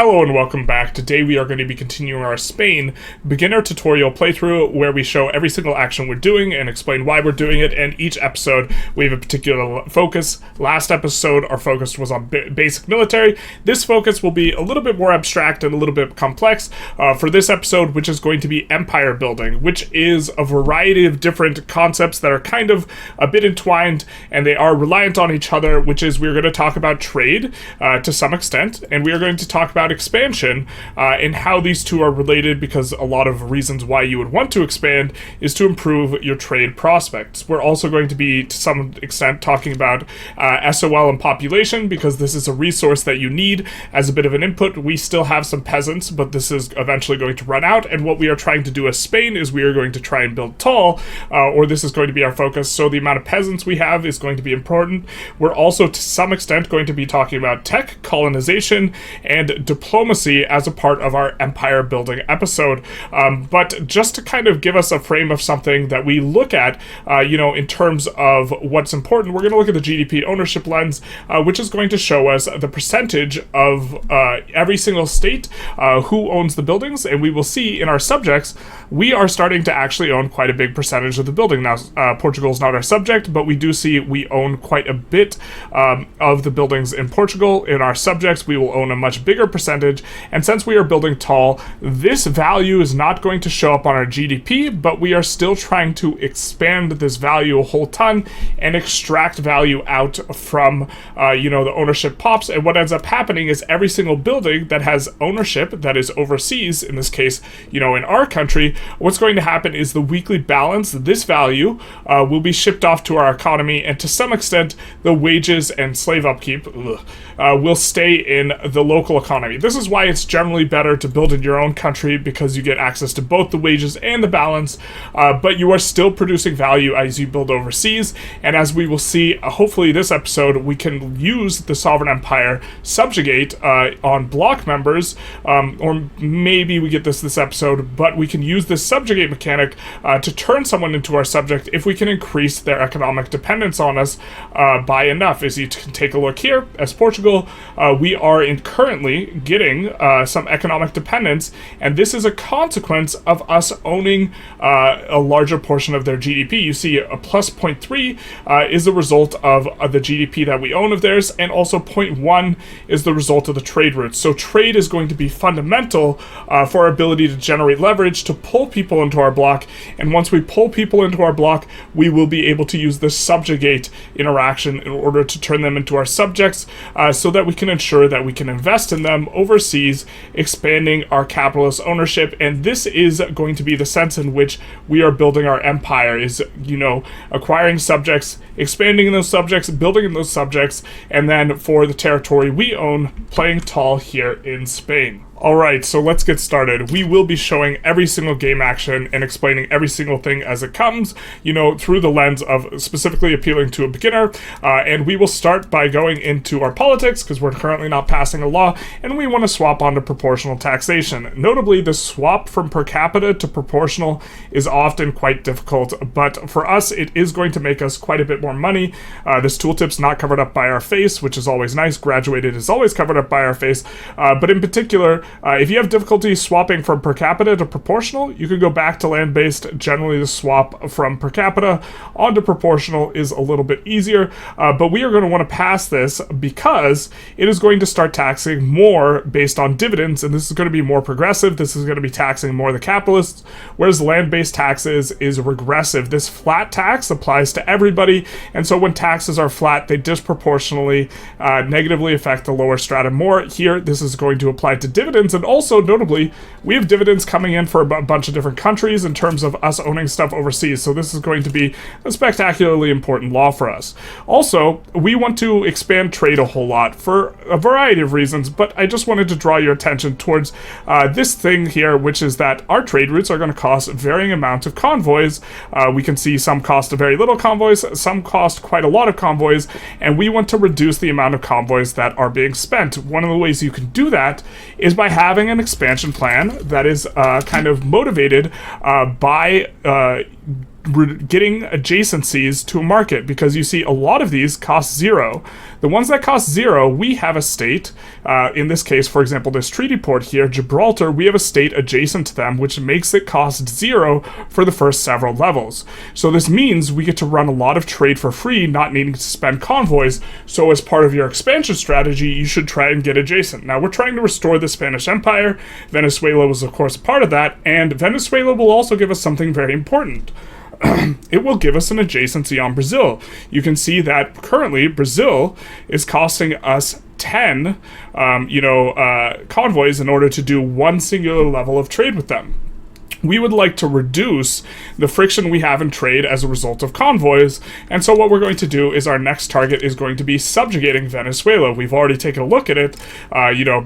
Hello and welcome back. Today we are going to be continuing our Spain beginner tutorial playthrough where we show every single action we're doing and explain why we're doing it, and each episode we have a particular focus. Last episode our focus was on basic military. This focus will be a little bit more abstract and a little bit complex for this episode, which is going to be empire building, which is a variety of different concepts that are kind of a bit entwined and they are reliant on each other, which is we're going to talk about trade to some extent, and we are going to talk about expansion and how these two are related, because a lot of reasons why you would want to expand is to improve your trade prospects. We're also going to be to some extent talking about SOL and population, because this is a resource that you need as a bit of an input. We still have some peasants, but this is eventually going to run out, and what we are trying to do as Spain is we are going to try and build tall, or this is going to be our focus, so the amount of peasants we have is going to be important. We're also to some extent going to be talking about tech, colonization, and diplomacy as a part of our empire building episode. But just to kind of give us a frame of something that we look at, in terms of what's important, we're going to look at the GDP ownership lens, which is going to show us the percentage of every single state who owns the buildings, and we will see in our subjects we are starting to actually own quite a big percentage of the building. Now, Portugal is not our subject, but we do see we own quite a bit of the buildings in Portugal. In our subjects, we will own a much bigger percentage, and since we are building tall, this value is not going to show up on our GDP, but we are still trying to expand this value a whole ton and extract value out from, the ownership pops, and what ends up happening is every single building that has ownership that is overseas, in this case, in our country, what's going to happen is the weekly balance, this value, will be shipped off to our economy, and to some extent, the wages and slave upkeep will stay in the local economy. This is why it's generally better to build in your own country, because you get access to both the wages and the balance, but you are still producing value as you build overseas, and as we will see, hopefully this episode, we can use the sovereign empire subjugate on block members, or maybe we get this episode, but we can use this subjugate mechanic to turn someone into our subject if we can increase their economic dependence on us by enough. As you can take a look here, as Portugal, we are currently getting some economic dependence, and this is a consequence of us owning a larger portion of their GDP. You see a plus 0.3 is the result of the GDP that we own of theirs, and also 0.1 is the result of the trade routes. So trade is going to be fundamental for our ability to generate leverage to pull people into our block, and once we pull people into our block, we will be able to use the subjugate interaction in order to turn them into our subjects, so that we can ensure that we can invest in them overseas, expanding our capitalist ownership. And this is going to be the sense in which we are building our empire, is acquiring subjects, expanding in those subjects, building in those subjects, and then for the territory we own, playing tall here in Spain. Alright, so let's get started. We will be showing every single game action and explaining every single thing as it comes, through the lens of specifically appealing to a beginner, and we will start by going into our politics, because we're currently not passing a law, and we want to swap onto proportional taxation. Notably, the swap from per capita to proportional is often quite difficult, but for us, it is going to make us quite a bit more money. This tooltip's not covered up by our face, which is always nice. Graduated is always covered up by our face, but in particular, if you have difficulty swapping from per capita to proportional, you can go back to land-based. Generally, the swap from per capita onto proportional is a little bit easier, but we are going to want to pass this because it is going to start taxing more based on dividends, and this is going to be more progressive. This is going to be taxing more the capitalists, whereas land-based taxes is regressive. This flat tax applies to everybody, and so when taxes are flat, they disproportionately negatively affect the lower strata more. Here, this is going to apply to dividends, and also, notably, we have dividends coming in for a bunch of different countries in terms of us owning stuff overseas, so this is going to be a spectacularly important law for us. Also, we want to expand trade a whole lot for a variety of reasons, but I just wanted to draw your attention towards this thing here, which is that our trade routes are going to cost varying amounts of convoys. We can see some cost a very little convoys, some cost quite a lot of convoys, and we want to reduce the amount of convoys that are being spent. One of the ways you can do that is by having an expansion plan that is kind of motivated by getting adjacencies to a market, because you see a lot of these cost 0. The ones that cost 0, we have a state, in this case, for example, this treaty port here, Gibraltar, we have a state adjacent to them, which makes it cost 0 for the first several levels. So this means we get to run a lot of trade for free, not needing to spend convoys. So as part of your expansion strategy, you should try and get adjacent. Now, we're trying to restore the Spanish Empire. Venezuela was, of course, part of that, and Venezuela will also give us something very important. It will give us an adjacency on Brazil. You can see that currently Brazil is costing us 10 convoys in order to do one singular level of trade with them. We would like to reduce the friction we have in trade as a result of convoys, and so what we're going to do is our next target is going to be subjugating Venezuela. We've already taken a look at it,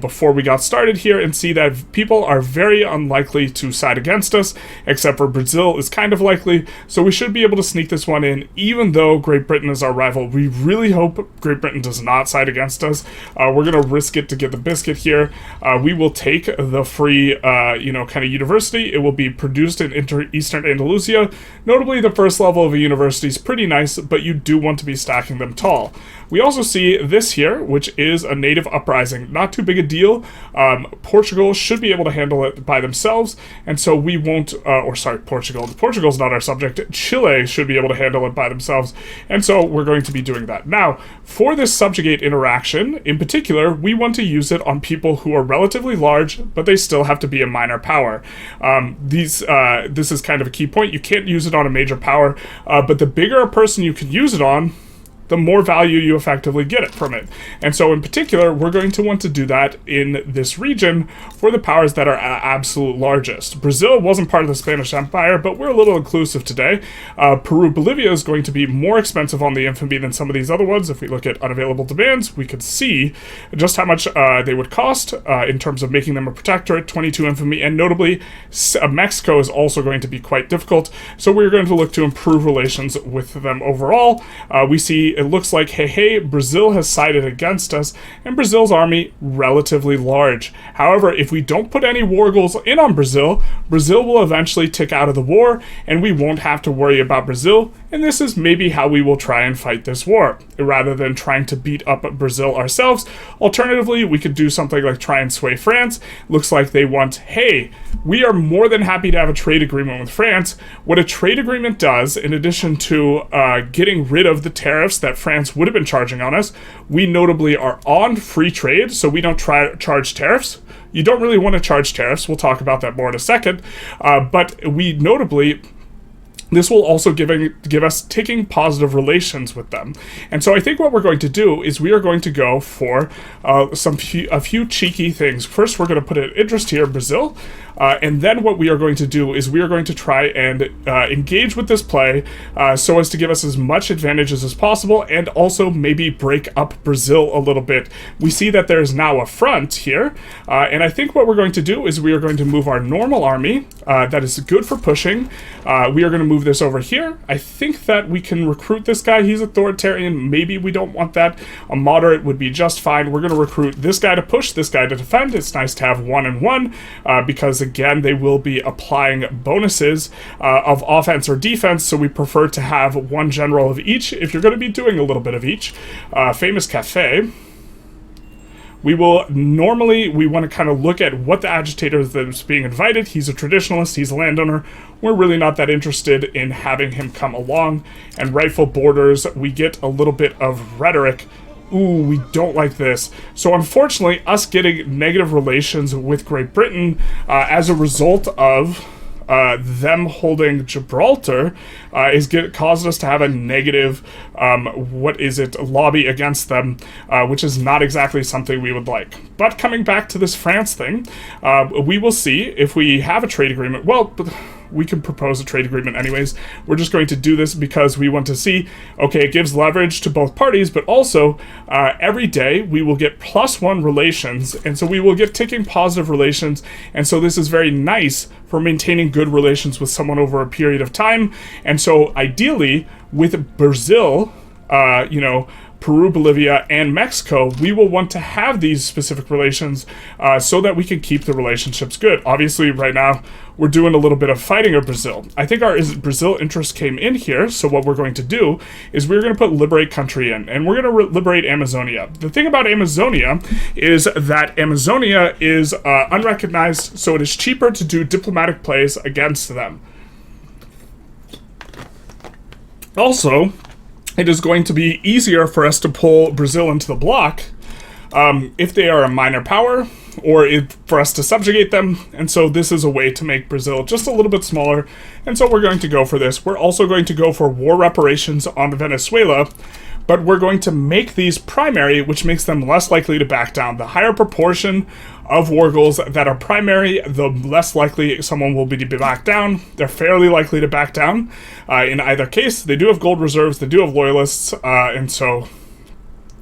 before we got started here, and see that people are very unlikely to side against us, except for Brazil is kind of likely, so we should be able to sneak this one in, even though Great Britain is our rival. We really hope Great Britain does not side against us. We're going to risk it to get the biscuit here. We will take the free, kind of university. It will be produced in Eastern Andalusia. Notably, the first level of a university is pretty nice, but you do want to be stacking them tall. We also see this here, which is a native uprising. Not too big a deal. Portugal should be able to handle it by themselves, and so we won't, Portugal. Portugal's not our subject. Chile should be able to handle it by themselves, and so we're going to be doing that. Now, for this subjugate interaction, in particular, we want to use it on people who are relatively large, but they still have to be a minor power. This is kind of a key point. You can't use it on a major power, but the bigger a person you can use it on, the more value you effectively get it from it. And so in particular, we're going to want to do that in this region for the powers that are absolute largest. Brazil wasn't part of the Spanish Empire, but we're a little inclusive today. Peru, Bolivia is going to be more expensive on the infamy than some of these other ones. If we look at unavailable demands, we could see just how much they would cost in terms of making them a protectorate, 22 infamy, and notably, Mexico is also going to be quite difficult. So we're going to look to improve relations with them overall. We see it looks like, hey, Brazil has sided against us, and Brazil's army relatively large. However, if we don't put any war goals in on Brazil, Brazil will eventually tick out of the war, and we won't have to worry about Brazil, and this is maybe how we will try and fight this war, rather than trying to beat up Brazil ourselves. Alternatively, we could do something like try and sway France. Looks like they want, hey, we are more than happy to have a trade agreement with France. What a trade agreement does, in addition to getting rid of the tariffs that France would have been charging on us, we notably are on free trade, so we don't charge tariffs. You don't really want to charge tariffs. We'll talk about that more in a second. But we notably... This will also give us ticking positive relations with them. And so I think what we're going to do is we are going to go for a few cheeky things. First, we're going to put an interest here, Brazil. And then what we are going to do is we are going to try and engage with this play so as to give us as much advantages as possible, and also maybe break up Brazil a little bit. We see that there's now a front here, and I think what we're going to do is we are going to move our normal army that is good for pushing. We are going to move this over here. I think that we can recruit this guy. He's authoritarian. Maybe we don't want that. A moderate would be just fine. We're going to recruit this guy to push, this guy to defend. It's nice to have 1 and 1 because again, they will be applying bonuses of offense or defense, so we prefer to have one general of each if you're going to be doing a little bit of each. Famous Cafe. We want to kind of look at what the agitator that's being invited. He's a traditionalist, he's a landowner. We're really not that interested in having him come along. And rightful borders, we get a little bit of rhetoric. Ooh, we don't like this. So unfortunately, us getting negative relations with Great Britain as a result of them holding Gibraltar caused us to have a negative, lobby against them, which is not exactly something we would like. But coming back to this France thing, we will see if we have a trade agreement. Well, we can propose a trade agreement anyways. We're just going to do this because we want to see, okay, it gives leverage to both parties, but also every day we will get +1 relations, and so we will get ticking positive relations, and so this is very nice for maintaining good relations with someone over a period of time. And so ideally with Brazil, Peru, Bolivia, and Mexico, we will want to have these specific relations so that we can keep the relationships good. Obviously, right now, we're doing a little bit of fighting of Brazil. I think our Brazil interest came in here, so what we're going to do is we're going to put liberate country in, and we're going to liberate Amazonia. The thing about Amazonia is that Amazonia is unrecognized, so it is cheaper to do diplomatic plays against them. Also, it is going to be easier for us to pull Brazil into the bloc if they are a minor power, or for us to subjugate them, and so this is a way to make Brazil just a little bit smaller, and so we're going to go for this. We're also going to go for war reparations on Venezuela, but we're going to make these primary, which makes them less likely to back down. The higher proportion of war goals that are primary, the less likely someone will be to back down. They're fairly likely to back down in either case. They do have gold reserves, they do have loyalists, and so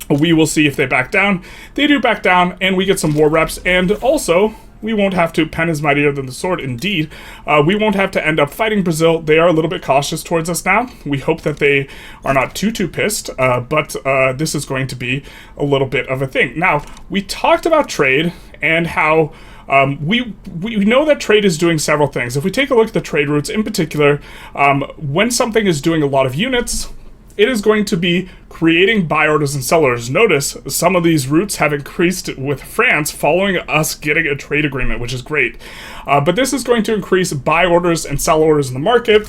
we will see if they back down. They do back down, and we get some war reps, and also, we won't have to, pen is mightier than the sword, indeed. We won't have to end up fighting Brazil. They are a little bit cautious towards us now. We hope that they are not too pissed, but this is going to be a little bit of a thing. Now, we talked about trade, and how we know that trade is doing several things. If we take a look at the trade routes in particular, when something is doing a lot of units, it is going to be creating buy orders and sell orders. Notice some of these routes have increased with France following us getting a trade agreement, which is great. But this is going to increase buy orders and sell orders in the market.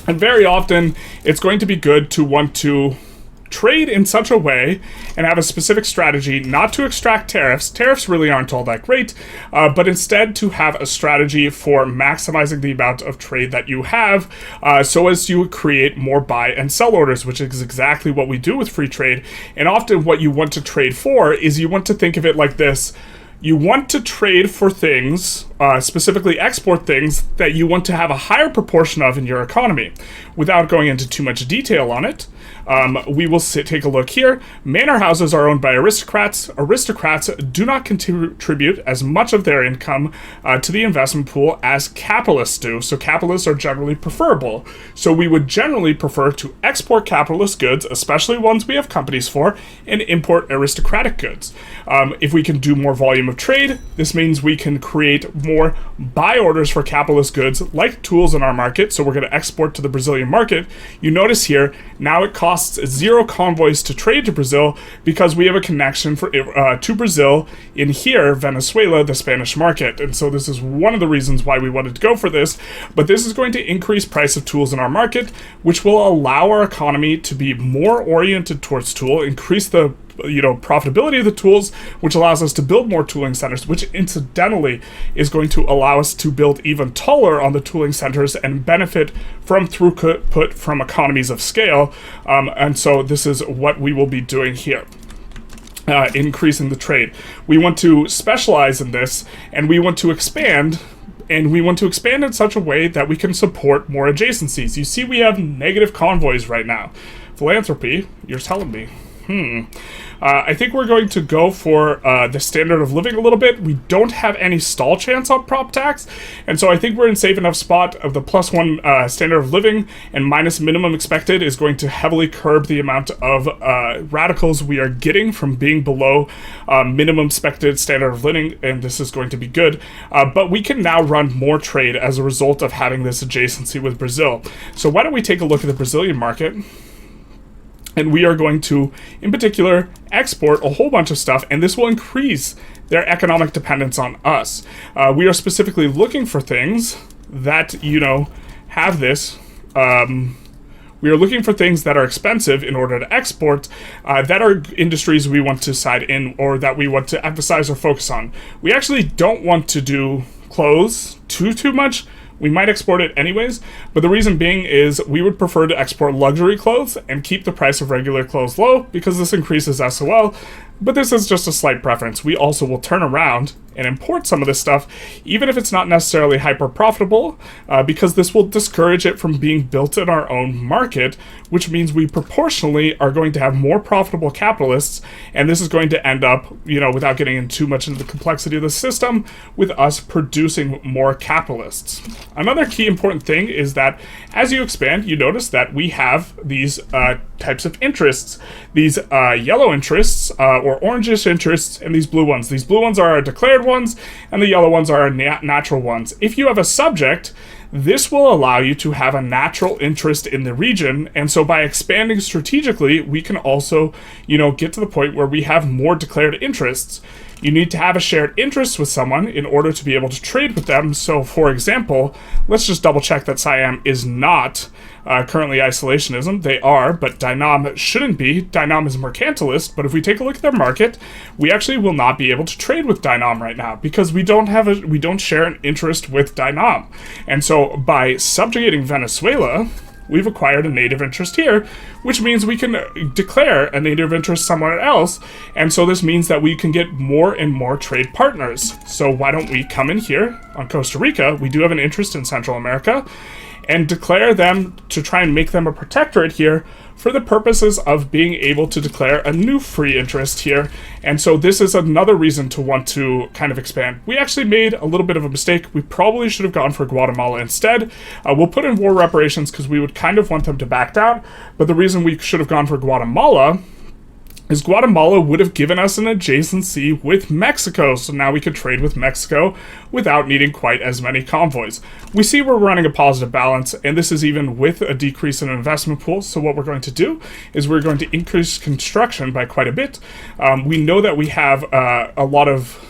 And very often, it's going to be good to want to trade in such a way and have a specific strategy not to extract tariffs. Tariffs really aren't all that great, but instead to have a strategy for maximizing the amount of trade that you have so as you create more buy and sell orders, which is exactly what we do with free trade. And often what you want to trade for is you want to think of it like this. You want to trade for things, specifically export things, that you want to have a higher proportion of in your economy. Without going into too much detail on it, we will take a look here. Manor houses are owned by aristocrats. Aristocrats do not contribute as much of their income to the investment pool as capitalists do, so capitalists are generally preferable. So we would generally prefer to export capitalist goods, especially ones we have companies for, and import aristocratic goods. If we can do more volume of trade, this means we can create more buy orders for capitalist goods, like tools in our market, so we're going to export to the Brazilian market. You notice here, now it costs 0 convoys to trade to Brazil because we have a connection to Brazil in here, Venezuela, the Spanish market. And so this is one of the reasons why we wanted to go for this. But this is going to increase price of tools in our market, which will allow our economy to be more oriented towards tool, increase the profitability of the tools, which allows us to build more tooling centers, which incidentally is going to allow us to build even taller on the tooling centers and benefit from throughput from economies of scale. And so this is what we will be doing here. Increasing the trade. We want to specialize in this, and we want to expand. And we want to expand in such a way that we can support more adjacencies. You see, we have negative convoys right now. Philanthropy, you're telling me. I think we're going to go for the standard of living a little bit. We don't have any stall chance on prop tax, and so I think we're in safe enough spot of the +1 standard of living and minus minimum expected is going to heavily curb the amount of radicals we are getting from being below minimum expected standard of living, and this is going to be good. But we can now run more trade as a result of having this adjacency with Brazil. So why don't we take a look at the Brazilian market? And we are going to, in particular, export a whole bunch of stuff, and this will increase their economic dependence on us. We are specifically looking for things that, have this. We are looking for things that are expensive in order to export, that are industries we want to side in or that we want to emphasize or focus on. We actually don't want to do clothes too much. We might export it anyways, but the reason being is we would prefer to export luxury clothes and keep the price of regular clothes low because this increases SOL. But this is just a slight preference. We also will turn around and import some of this stuff, even if it's not necessarily hyper profitable, because this will discourage it from being built in our own market, which means we proportionally are going to have more profitable capitalists, and this is going to end up, without getting in too much into the complexity of the system, with us producing more capitalists. Another key important thing is that as you expand, you notice that we have these types of interests, these yellow interests, or orangish interests, and these blue ones. These blue ones are our declared ones, and the yellow ones are our natural ones. If you have a subject, this will allow you to have a natural interest in the region, and so by expanding strategically, we can also, get to the point where we have more declared interests. You need to have a shared interest with someone in order to be able to trade with them. So, for example, let's just double check that Siam is not currently isolationism. They are, but Dynam shouldn't be. Dynam is mercantilist, but if we take a look at their market, we actually will not be able to trade with Dynam right now because we don't share an interest with Dynam. And so by subjugating Venezuela, we've acquired a native interest here, which means we can declare a native interest somewhere else, and so this means that we can get more and more trade partners. So why don't we come in here on Costa Rica, we do have an interest in Central America, and declare them to try and make them a protectorate here for the purposes of being able to declare a new free interest here. And so this is another reason to want to kind of expand. We actually made a little bit of a mistake. We probably should have gone for Guatemala instead. We'll put in war reparations because we would kind of want them to back down. But the reason we should have gone for Guatemala is Guatemala would have given us an adjacency with Mexico, so now we could trade with Mexico without needing quite as many convoys. We see we're running a positive balance, and this is even with a decrease in investment pools, so what we're going to do is we're going to increase construction by quite a bit. We know that we have a lot of...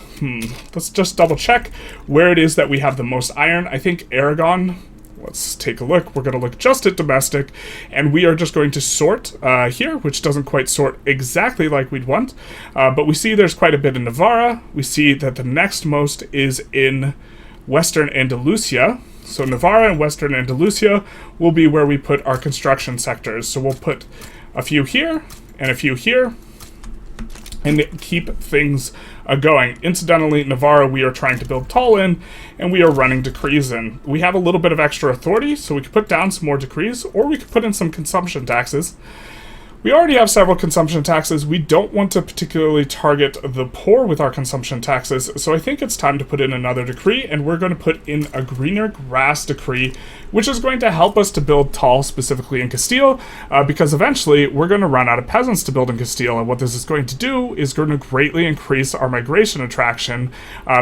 let's just double check where it is that we have the most iron. I think Aragon... Let's take a look. We're going to look just at domestic, and we are just going to sort here, which doesn't quite sort exactly like we'd want, but we see there's quite a bit in Navarra. We see that the next most is in Western Andalusia. So Navarra and Western Andalusia will be where we put our construction sectors. So we'll put a few here and a few here, and keep things going. Incidentally, Navarra we are trying to build tall in, and we are running decrees in. We have a little bit of extra authority, so we could put down some more decrees, or we could put in some consumption taxes. We already have several consumption taxes. We don't want to particularly target the poor with our consumption taxes, so I think it's time to put in another decree, and we're going to put in a greener grass decree, which is going to help us to build tall specifically in Castile, because eventually we're going to run out of peasants to build in Castile, and what this is going to do is going to greatly increase our migration attraction,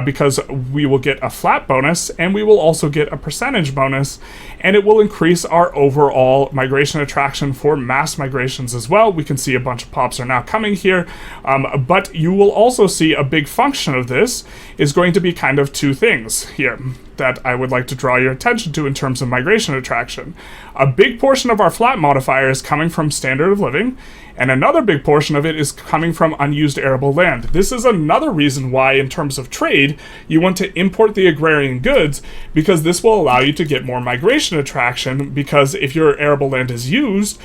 because we will get a flat bonus, and we will also get a percentage bonus, and it will increase our overall migration attraction for mass migrations as well. We can see a bunch of pops are now coming here, but you will also see a big function of this is going to be kind of two things here that I would like to draw your attention to in terms of migration attraction. A big portion of our flat modifier is coming from standard of living, and another big portion of it is coming from unused arable land. This is another reason why, in terms of trade, you want to import the agrarian goods, because this will allow you to get more migration attraction, because if your arable land is used,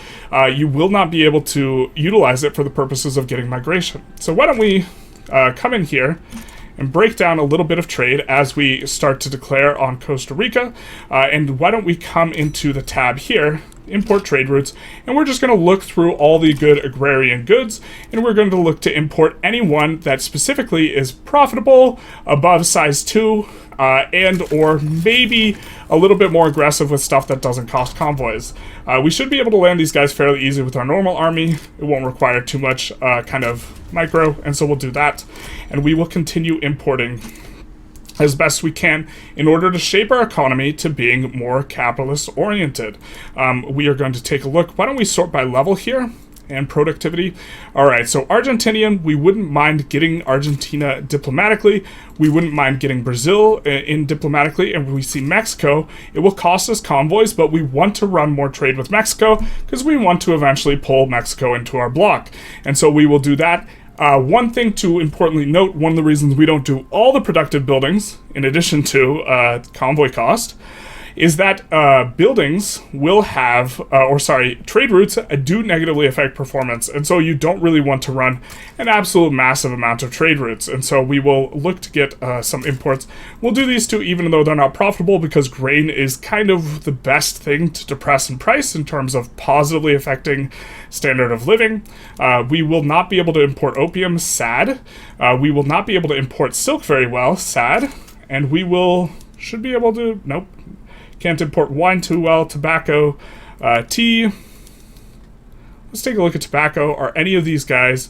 you will not be able to utilize it for the purposes of getting migration. So why don't we come in here and break down a little bit of trade as we start to declare on Costa Rica, and why don't we come into the tab here, import trade routes, and we're just going to look through all the good agrarian goods, and we're going to look to import any one that specifically is profitable, above size 2, and or maybe a little bit more aggressive with stuff that doesn't cost convoys. We should be able to land these guys fairly easy with our normal army. It won't require too much kind of micro, and so we'll do that, and we will continue importing as best we can in order to shape our economy to being more capitalist oriented. We are going to take a look. Why don't we sort by level here and productivity? All right, so Argentinian, we wouldn't mind getting Argentina diplomatically. We wouldn't mind getting Brazil in diplomatically, and when we see Mexico, it will cost us convoys, but we want to run more trade with Mexico because we want to eventually pull Mexico into our block, and so we will do that. One thing to importantly note, one of the reasons we don't do all the productive buildings, in addition to convoy cost, is that buildings will have, trade routes do negatively affect performance, and so you don't really want to run an absolute massive amount of trade routes, and so we will look to get some imports. We'll do these two even though they're not profitable, because grain is kind of the best thing to depress in price in terms of positively affecting standard of living. We will not be able to import opium, sad. We will not be able to import silk very well, sad. And we should be able to, nope, can't import wine too well, tobacco, tea. Let's take a look at tobacco. Are any of these guys...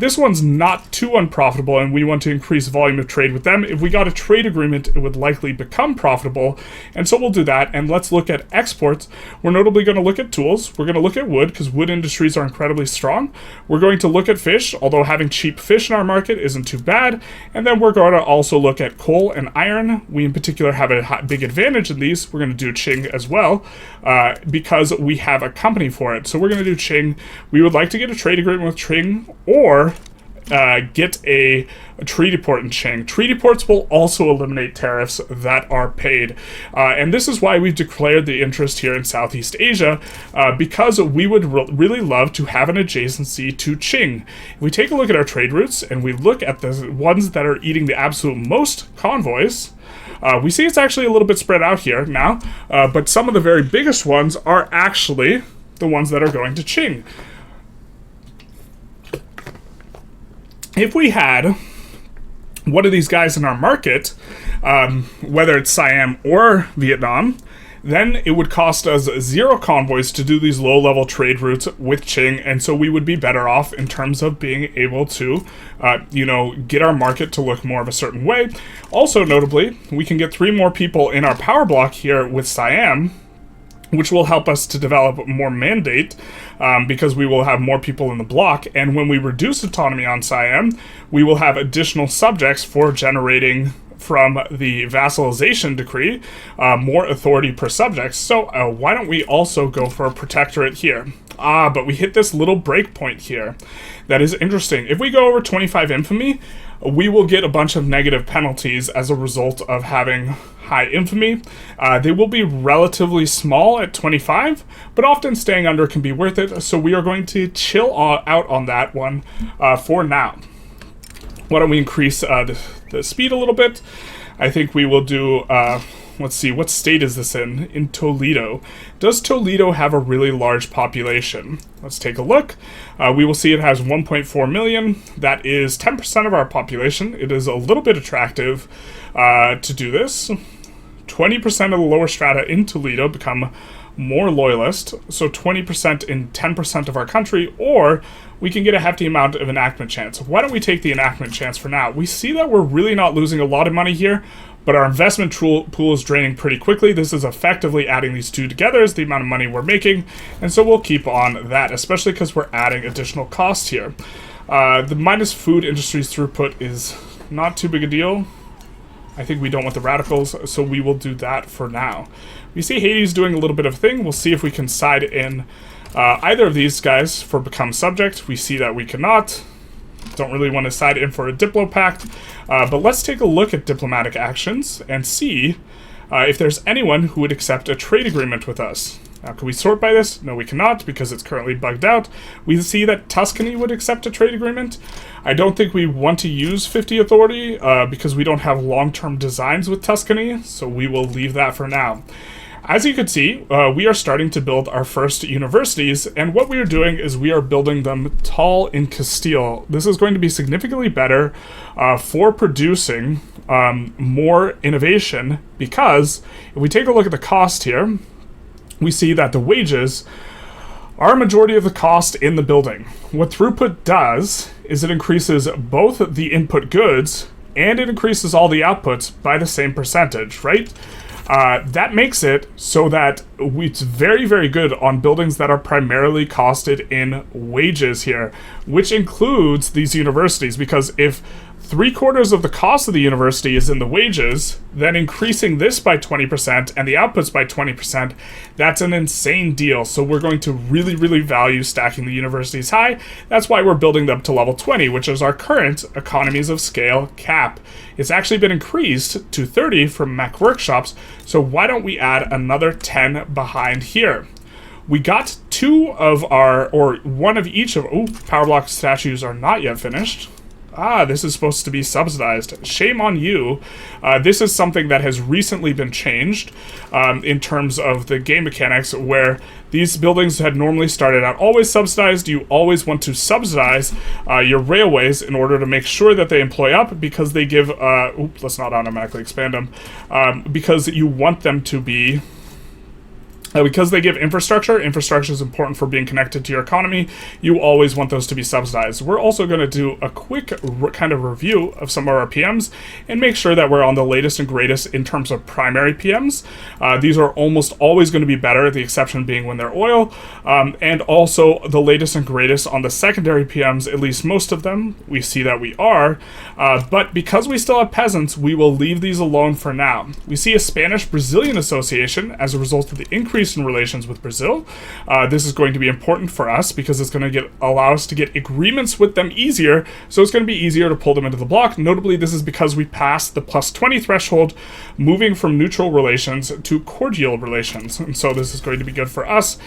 this one's not too unprofitable, and we want to increase volume of trade with them. If we got a trade agreement, it would likely become profitable, and so we'll do that. And let's look at exports. We're notably going to look at tools. We're going to look at wood, because wood industries are incredibly strong. We're going to look at fish, although having cheap fish in our market isn't too bad. And then we're going to also look at coal and iron. We in particular have a big advantage in these. We're going to do Qing as well, because we have a company for it. So we're going to do Qing. We would like to get a trade agreement with Qing, or get a treaty port in Qing. Treaty ports will also eliminate tariffs that are paid. And this is why we've declared the interest here in Southeast Asia, because we would really love to have an adjacency to Qing. If we take a look at our trade routes and we look at the ones that are eating the absolute most convoys, we see it's actually a little bit spread out here now, but some of the very biggest ones are actually the ones that are going to Qing. If we had one of these guys in our market, whether it's Siam or Vietnam, then it would cost us 0 convoys to do these low-level trade routes with Qing, and so we would be better off in terms of being able to, get our market to look more of a certain way. Also, notably, we can get 3 more people in our power block here with Siam, which will help us to develop more mandate, because we will have more people in the block. And when we reduce autonomy on Siam, we will have additional subjects for generating from the vassalization decree, more authority per subject. So why don't we also go for a protectorate here? But we hit this little breakpoint here. That is interesting. If we go over 25 infamy, we will get a bunch of negative penalties as a result of having high infamy. They will be relatively small at 25, but often staying under can be worth it, so we are going to chill out on that one for now. Why don't we increase the speed a little bit? I think we will do... let's see, what state is this in? In Toledo. Does Toledo have a really large population? Let's take a look. We will see it has 1.4 million. That is 10% of our population. It is a little bit attractive to do this. 20% of the lower strata in Toledo become more loyalist, so 20% in 10% of our country, or we can get a hefty amount of enactment chance. Why don't we take the enactment chance for now? We see that we're really not losing a lot of money here, but our investment pool is draining pretty quickly. This is effectively adding these two together is the amount of money we're making, and so we'll keep on that, especially because we're adding additional costs here. The minus food industry's throughput is not too big a deal. I think we don't want the radicals, so we will do that for now. We see Haiti's doing a little bit of a thing. We'll see if we can side in either of these guys for become subject. We see that we cannot. Don't really want to side in for a Diplo Pact, but let's take a look at diplomatic actions and see if there's anyone who would accept a trade agreement with us. Now, can we sort by this? No, we cannot, because it's currently bugged out. We see that Tuscany would accept a trade agreement. I don't think we want to use 50 authority, because we don't have long-term designs with Tuscany, so we will leave that for now. As you can see, we are starting to build our first universities, and what we are doing is we are building them tall in Castile. This is going to be significantly better for producing more innovation, because if we take a look at the cost here, we see that the wages are a majority of the cost in the building. What throughput does is it increases both the input goods and it increases all the outputs by the same percentage, right? That makes it so that it's very, very good on buildings that are primarily costed in wages here, which includes these universities, because if 3/4 of the cost of the university is in the wages, then increasing this by 20% and the outputs by 20%, that's an insane deal. So we're going to really, really value stacking the universities high. That's why we're building them to level 20, which is our current economies of scale cap. It's actually been increased to 30 from Mech Workshops, so why don't we add another 10 behind here? We got two of our, or one of each of, power block statues are not yet finished. This is supposed to be subsidized. Shame on you. This is something that has recently been changed in terms of the game mechanics, where these buildings had normally started out always subsidized. You always want to subsidize your railways in order to make sure that they employ up, because they give, let's not automatically expand them, because you want them to be... because they give infrastructure is important for being connected to your economy. You always want those to be subsidized. We're also going to do a quick kind of review of some of our PMs and make sure that we're on the latest and greatest in terms of primary PMs. These are almost always going to be better, the exception being when they're oil, and also the latest and greatest on the secondary PMs, at least most of them. We see that we are, but because we still have peasants, we will leave these alone for now. We see a Spanish-Brazilian association as a result of the increase in relations with Brazil. This is going to be important for us because it's going to allow us to get agreements with them easier, so it's going to be easier to pull them into the block. Notably, this is because we passed the plus 20 threshold, moving from neutral relations to cordial relations, and so this is going to be good for us.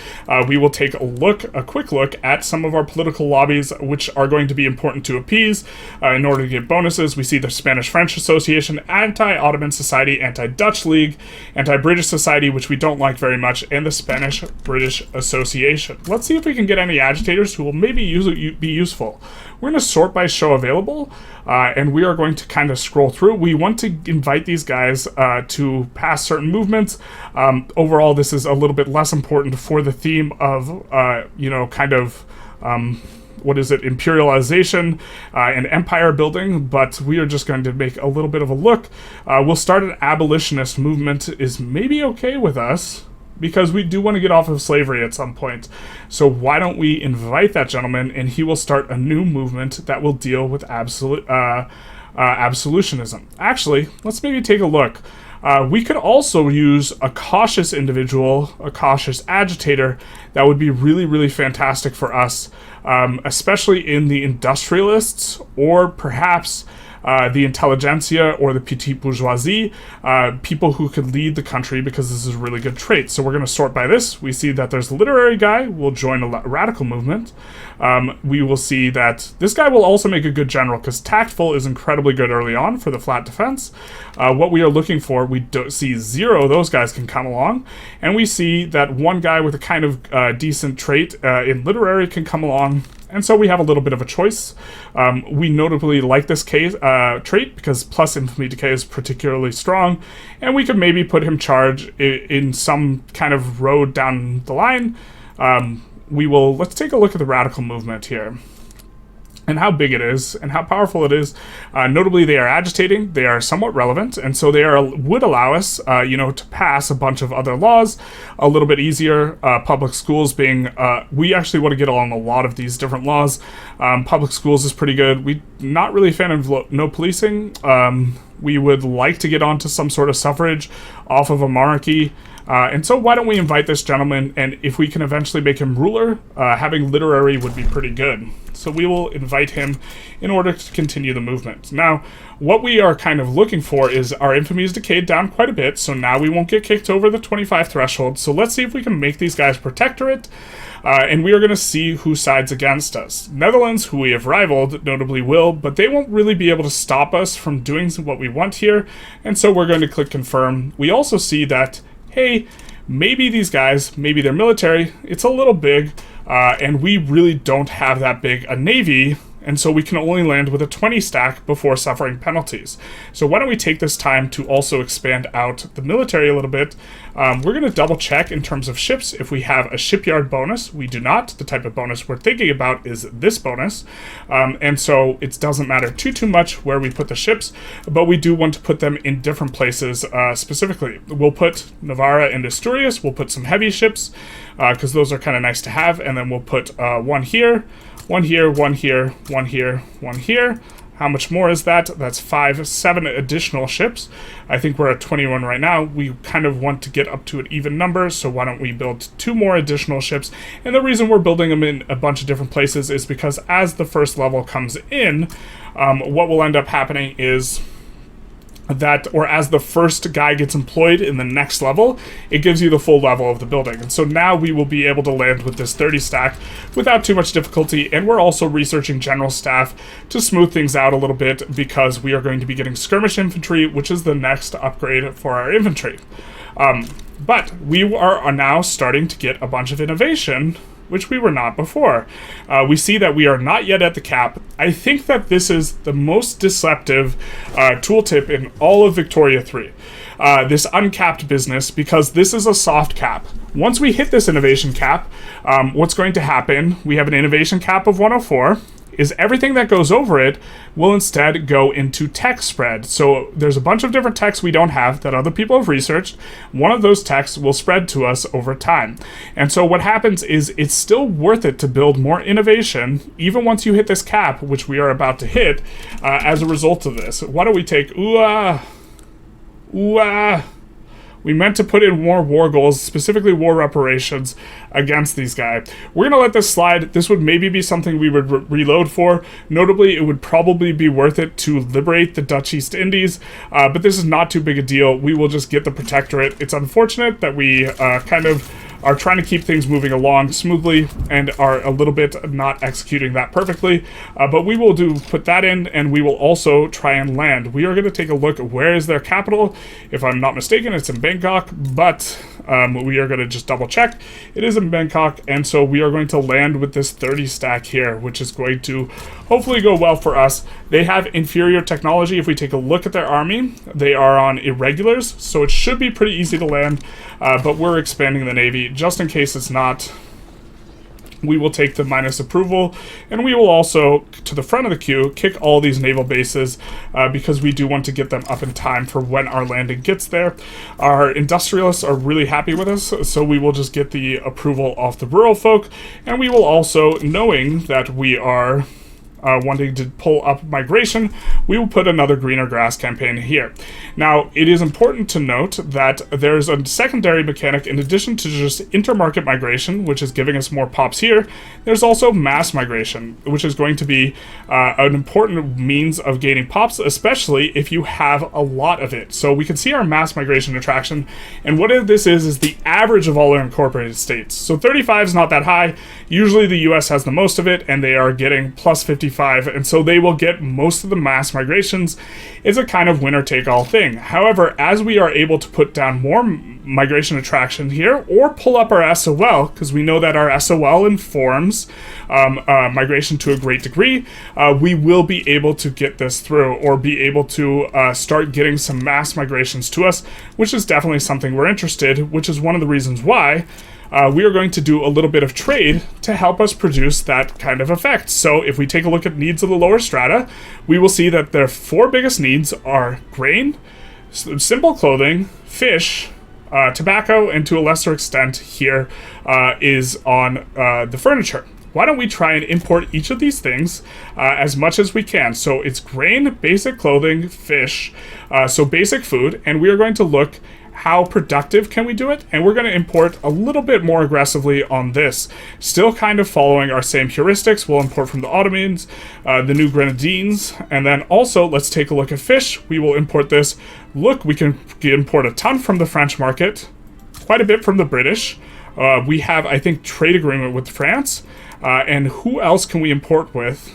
We will take a quick look at some of our political lobbies, which are going to be important to appease in order to get bonuses. We see the Spanish-French Association, Anti-Ottoman Society, Anti-Dutch League, Anti-British Society, which we don't like very much, and the Spanish-British Association. Let's see if we can get any agitators who will maybe be useful. We're going to sort by show available, and we are going to kind of scroll through. We want to invite these guys to pass certain movements. Overall, this is a little bit less important for the theme of, imperialization and empire building, but we are just going to make a little bit of a look. We'll start an abolitionist movement is maybe okay with us, because we do want to get off of slavery at some point. So why don't we invite that gentleman, and he will start a new movement that will deal with absolutionism. Actually, let's maybe take a look. We could also use a cautious individual, a cautious agitator. That would be really, really fantastic for us, especially in the Industrialists, or perhaps the Intelligentsia or the petite bourgeoisie, people who could lead the country, because this is a really good trait. So we're going to sort by this. We see that there's a literary guy will join a radical movement. We will see that this guy will also make a good general, because tactful is incredibly good early on for the flat defense. What we are looking for, we see 0, those guys can come along, and we see that one guy with a kind of decent trait in literary can come along. And so we have a little bit of a choice. We notably like this trait because plus infamy decay is particularly strong, and we could maybe put him charge in some kind of road down the line. Let's take a look at the radical movement here, and how big it is, and how powerful it is. Notably, they are agitating, they are somewhat relevant, and so they would allow us, to pass a bunch of other laws a little bit easier. Public schools being, we actually want to get along a lot of these different laws. Public schools is pretty good. We're not really a fan of no policing. We would like to get onto some sort of suffrage off of a monarchy. And so why don't we invite this gentleman, and if we can eventually make him ruler, having literary would be pretty good. So we will invite him in order to continue the movement. Now, what we are kind of looking for is our infamy is decayed down quite a bit, so now we won't get kicked over the 25 threshold. So let's see if we can make these guys protectorate, and we are going to see who sides against us. Netherlands, who we have rivaled, notably will, but they won't really be able to stop us from doing what we want here, and so we're going to click confirm. We also see that, hey, maybe these guys, maybe they're military, it's a little big, and we really don't have that big a navy, and so we can only land with a 20 stack before suffering penalties. So why don't we take this time to also expand out the military a little bit. We're going to double check in terms of ships if we have a shipyard bonus. We do not. The type of bonus we're thinking about is this bonus, and so it doesn't matter too much where we put the ships, but we do want to put them in different places. Specifically, we'll put Navarra and Asturias, we'll put some heavy ships, because those are kind of nice to have, and then we'll put one here, one here, one here, one here, one here. How much more is that? That's 7 additional ships. I think we're at 21 right now. We kind of want to get up to an even number, so why don't we build 2 more additional ships? And the reason we're building them in a bunch of different places is because as the first level comes in, what will end up happening is that, or as the first guy gets employed in the next level, it gives you the full level of the building. And so now we will be able to land with this 30 stack without too much difficulty, and we're also researching general staff to smooth things out a little bit because we are going to be getting skirmish infantry, which is the next upgrade for our infantry. But we are now starting to get a bunch of innovation, which we were not before. We see that we are not yet at the cap. I think that this is the most deceptive tooltip in all of Victoria 3. This uncapped business, because this is a soft cap. Once we hit this innovation cap, what's going to happen, we have an innovation cap of 104, is everything that goes over it will instead go into tech spread. So there's a bunch of different techs we don't have that other people have researched. One of those techs will spread to us over time. And so what happens is it's still worth it to build more innovation, even once you hit this cap, which we are about to hit, as a result of this. Why don't we take, we meant to put in more war goals, specifically war reparations, against these guys. We're going to let this slide. This would maybe be something we would reload for. Notably, it would probably be worth it to liberate the Dutch East Indies, but this is not too big a deal. We will just get the protectorate. It's unfortunate that we kind of are trying to keep things moving along smoothly and are a little bit not executing that perfectly, but we will put that in, and we will also try and land. We are going to take a look at where is their capital. If I'm not mistaken, it's in Bangkok, but we are going to just double check. It is in Bangkok, and so we are going to land with this 30 stack here, which is going to hopefully go well for us. They have inferior technology. If we take a look at their army, they are on irregulars, so it should be pretty easy to land, but we're expanding the navy just in case it's not. We will take the minus approval, and we will also, to the front of the queue, kick all these naval bases because we do want to get them up in time for when our landing gets there. Our industrialists are really happy with us, so we will just get the approval off the rural folk, and we will also, knowing that we are wanting to pull up migration, we will put another greener grass campaign here. Now, it is important to note that there's a secondary mechanic in addition to just intermarket migration, which is giving us more pops here. There's also mass migration, which is going to be an important means of gaining pops, especially if you have a lot of it. So we can see our mass migration attraction, and what this is the average of all our incorporated states. So 35 is not that high. Usually the US has the most of it, and they are getting plus 55, and so they will get most of the mass migrations. It's a kind of winner-take-all thing. However, as we are able to put down more migration attraction here, or pull up our SOL, because we know that our SOL informs migration to a great degree, we will be able to get this through, or be able to start getting some mass migrations to us, which is definitely something we're interested, which is one of the reasons why we are going to do a little bit of trade to help us produce that kind of effect. So if we take a look at needs of the lower strata, we will see that their 4 biggest needs are grain, simple clothing, fish, tobacco, and to a lesser extent here is on the furniture. Why don't we try and import each of these things as much as we can? So it's grain, basic clothing, fish, so basic food, and we are going to look how productive can we do it, and we're going to import a little bit more aggressively on this. Still kind of following our same heuristics. We'll import from the Ottomans, the New Grenadines, and then also let's take a look at fish. We will import this. Look, we can import a ton from the French market, quite a bit from the British. We have, I think, trade agreement with France, and who else can we import with?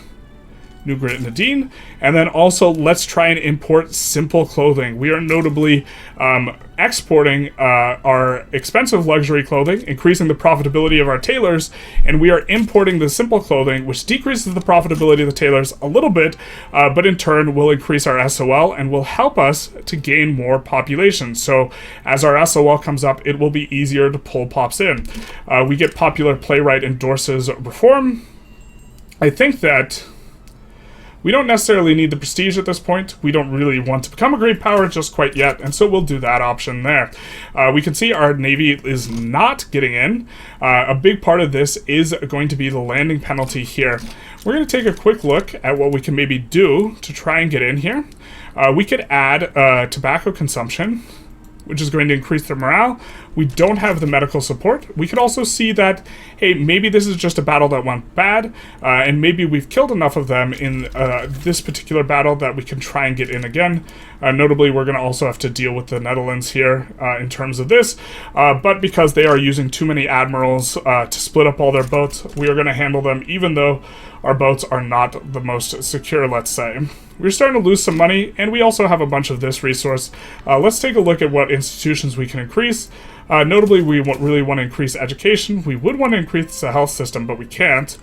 New Grenadine, and then also let's try and import simple clothing. We are notably exporting our expensive luxury clothing, increasing the profitability of our tailors, and we are importing the simple clothing, which decreases the profitability of the tailors a little bit, but in turn will increase our SOL and will help us to gain more population. So as our SOL comes up, it will be easier to pull pops in. We get popular playwright endorses reform. I think that We don't necessarily need the prestige at this point. We don't really want to become a great power just quite yet, and so we'll do that option there. We can see our navy is not getting in. A big part of this is going to be the landing penalty here. We're going to take a quick look at what we can maybe do to try and get in here. We could add tobacco consumption, which is going to increase their morale. We don't have the medical support. We could also see that, hey, maybe this is just a battle that went bad, and maybe we've killed enough of them in this particular battle that we can try and get in again. Notably, we're going to also have to deal with the Netherlands here in terms of this, but because they are using too many admirals to split up all their boats, we are going to handle them even though our boats are not the most secure, let's say. We're starting to lose some money, and we also have a bunch of this resource. Let's take a look at what institutions we can increase. Notably, we really want to increase education. We would want to increase the health system, but we can't.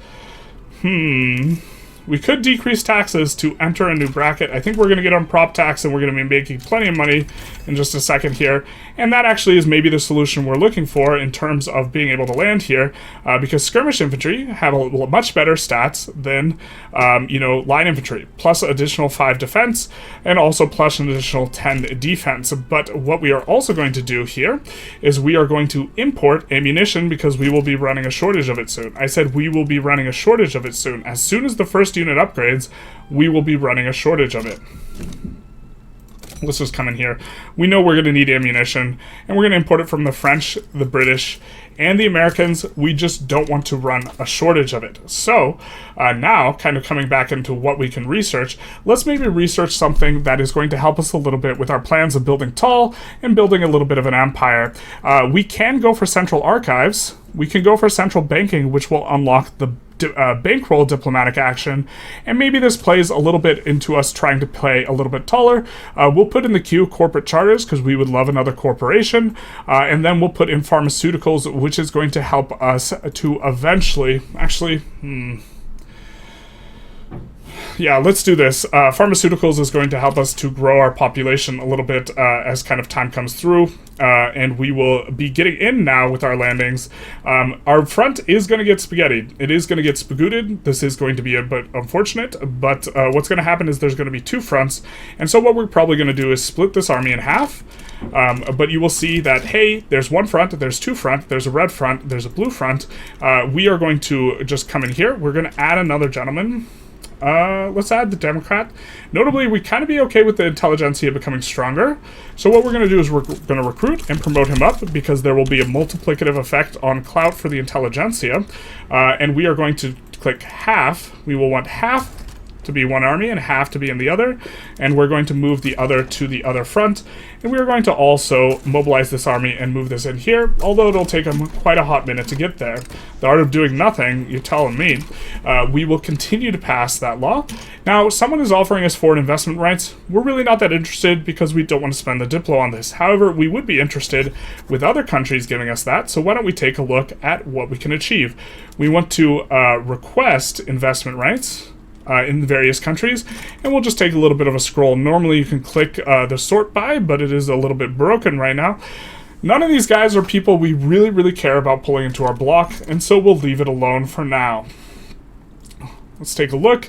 We could decrease taxes to enter a new bracket. I think we're going to get on prop tax, and we're going to be making plenty of money in just a second here. And that actually is maybe the solution we're looking for in terms of being able to land here, because skirmish infantry have a much better stats than, line infantry, plus additional 5 defense, and also plus an additional 10 defense. But what we are also going to do here is we are going to import ammunition because we will be running a shortage of it soon. I said we will be running a shortage of it soon. As soon as the first unit upgrades, we will be running a shortage of it. Let's just come in here. We know we're going to need ammunition, and we're going to import it from the French, the British, and the Americans. We just don't want to run a shortage of it. So now, kind of coming back into what we can research, let's maybe research something that is going to help us a little bit with our plans of building tall and building a little bit of an empire. We can go for central archives. We can go for central banking, which will unlock the bankroll diplomatic action, and maybe this plays a little bit into us trying to play a little bit taller. We'll put in the queue corporate charters because we would love another corporation, and then we'll put in pharmaceuticals, which is going to help us to eventually, yeah, let's do this. Pharmaceuticals is going to help us to grow our population a little bit as kind of time comes through, and we will be getting in now with our landings. Our front is going to get spaghetti. It is going to get spagooted. This is going to be a bit unfortunate, but what's going to happen is there's going to be 2 fronts, and so what we're probably going to do is split this army in half. But you will see that, hey, there's 1 front, there's 2 front, there's a red front, there's a blue front. We are going to just come in here. We're going to add another gentleman. Let's add the Democrat. Notably, we kind of be okay with the Intelligentsia becoming stronger. So what we're going to do is we're going to recruit and promote him up because there will be a multiplicative effect on clout for the Intelligentsia. And we are going to click half. We will want half to be one army and half to be in the other, and we're going to move the other to the other front, and we are going to also mobilize this army and move this in here, although it'll take them quite a hot minute to get there. The art of doing nothing, you're telling me. We will continue to pass that law. Now, someone is offering us foreign investment rights. We're really not that interested because we don't want to spend the Diplo on this. However, we would be interested with other countries giving us that, so why don't we take a look at what we can achieve. We want to request investment rights in various countries, and we'll just take a little bit of a scroll. Normally you can click the sort by, but it is a little bit broken right now. None of these guys are people we really care about pulling into our block, and so we'll leave it alone for now. Let's take a look.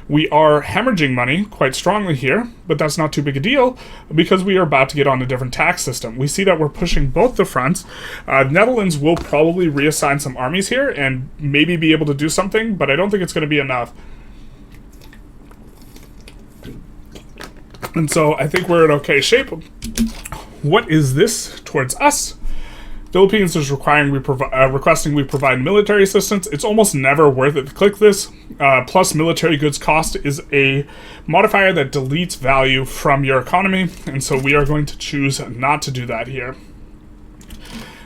We are hemorrhaging money quite strongly here, but that's not too big a deal because we are about to get on a different tax system. We see that we're pushing both the fronts. Netherlands will probably reassign some armies here and maybe be able to do something, but I don't think it's going to be enough. And so I think we're in okay shape. What is this towards us? Philippines is requesting we provide military assistance. It's almost never worth it to click this. Plus, military goods cost is a modifier that deletes value from your economy, and so we are going to choose not to do that here.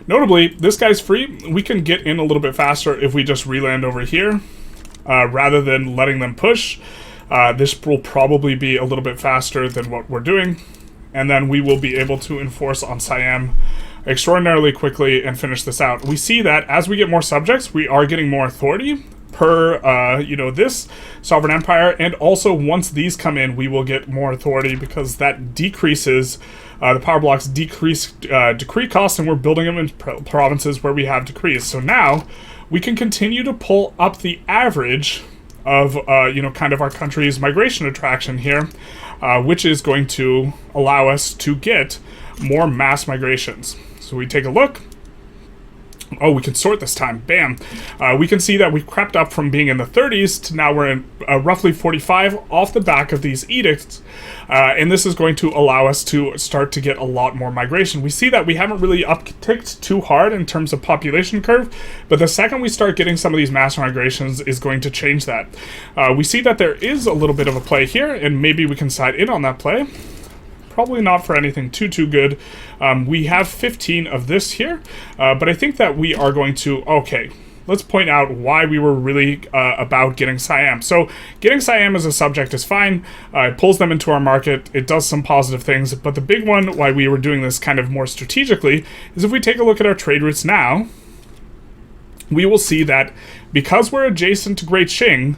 Notably, this guy's free. We can get in a little bit faster if we just reland over here, rather than letting them push. This will probably be a little bit faster than what we're doing, and then we will be able to enforce on Siam extraordinarily quickly and finish this out. We see that as we get more subjects, we are getting more authority per, this sovereign empire, and also once these come in, we will get more authority because that decreases the power blocks decree costs, and we're building them in provinces where we have decrees. So now we can continue to pull up the average of, kind of our country's migration attraction here, which is going to allow us to get more mass migrations. So we take a look. Oh, we can sort this time. Bam. We can see that we've crept up from being in the 30s to now we're in roughly 45 off the back of these edicts. And this is going to allow us to start to get a lot more migration. We see that we haven't really upticked too hard in terms of population curve, but the second we start getting some of these mass migrations is going to change that. We see that there is a little bit of a play here, and maybe we can side in on that play. Probably not for anything too good. We have 15 of this here, but I think that we are going to... Okay, let's point out why we were really about getting Siam. So getting Siam as a subject is fine. It pulls them into our market. It does some positive things, but the big one why we were doing this kind of more strategically is if we take a look at our trade routes now, we will see that because we're adjacent to Great Qing,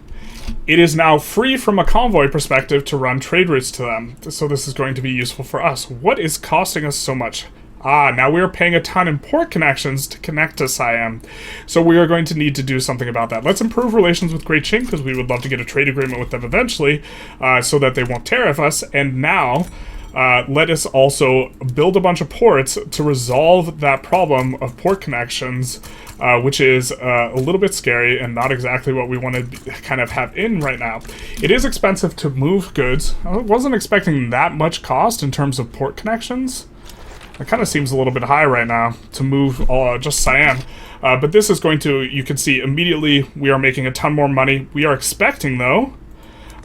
it is now free from a convoy perspective to run trade routes to them. So this is going to be useful for us. What is costing us so much? Now we are paying a ton in port connections to connect to Siam. So we are going to need to do something about that. Let's improve relations with Great Qing because we would love to get a trade agreement with them eventually so that they won't tariff us. And now let us also build a bunch of ports to resolve that problem of port connections, which is a little bit scary and not exactly what we want to kind of have in right now. It is expensive to move goods. I wasn't expecting that much cost in terms of port connections. It kind of seems a little bit high right now to move just Siam. But this is going to, you can see immediately we are making a ton more money. We are expecting, though,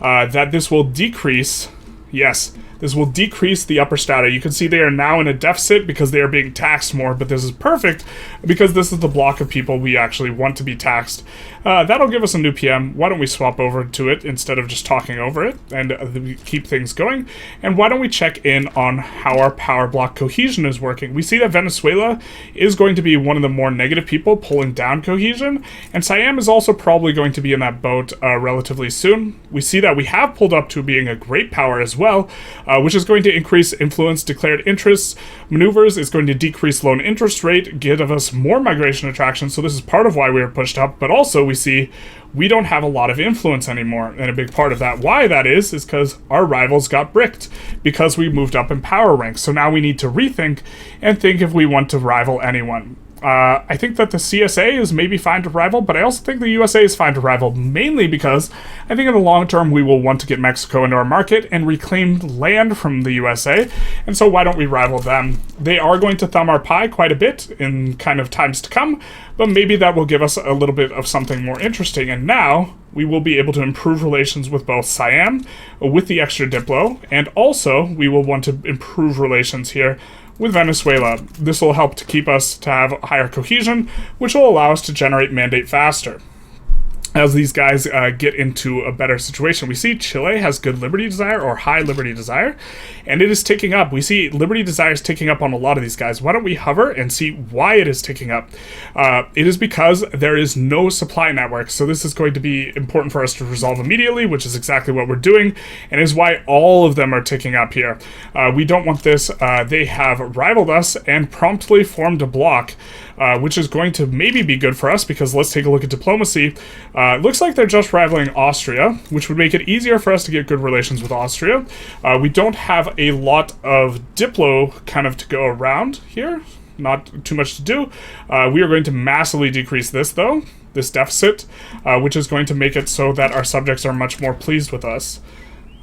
that this will decrease. Yes, this will decrease the upper strata. You can see they are now in a deficit because they are being taxed more, but this is perfect because this is the block of people we actually want to be taxed. That'll give us a new PM. Why don't we swap over to it instead of just talking over it and keep things going? And why don't we check in on how our power block cohesion is working? We see that Venezuela is going to be one of the more negative people pulling down cohesion, and Siam is also probably going to be in that boat relatively soon. We see that we have pulled up to being a great power as well, which is going to increase influence, declared interests, maneuvers, is going to decrease loan interest rate, give us more migration attraction, so this is part of why we are pushed up, but also we see we don't have a lot of influence anymore, and a big part of that, why that is because our rivals got bricked, because we moved up in power ranks, so now we need to rethink and think if we want to rival anyone. I think that the CSA is maybe fine to rival, but I also think the USA is fine to rival, mainly because I think in the long term we will want to get Mexico into our market and reclaim land from the USA, and so why don't we rival them? They are going to thumb our pie quite a bit in kind of times to come, but maybe that will give us a little bit of something more interesting, and now we will be able to improve relations with both Siam, with the extra Diplo, and also we will want to improve relations here with Venezuela. This will help to keep us to have higher cohesion, which will allow us to generate mandate faster as these guys get into a better situation. We see Chile has good liberty desire, or high liberty desire, and it is ticking up. We see liberty desire is ticking up on a lot of these guys. Why don't we hover and see why it is ticking up? It is because there is no supply network, so this is going to be important for us to resolve immediately, which is exactly what we're doing, and is why all of them are ticking up here. We don't want this. They have rivaled us and promptly formed a block, which is going to maybe be good for us, because let's take a look at diplomacy. It looks like they're just rivaling Austria, which would make it easier for us to get good relations with Austria. We don't have a lot of Diplo kind of to go around here. Not too much to do. We are going to massively decrease this, though, this deficit, which is going to make it so that our subjects are much more pleased with us.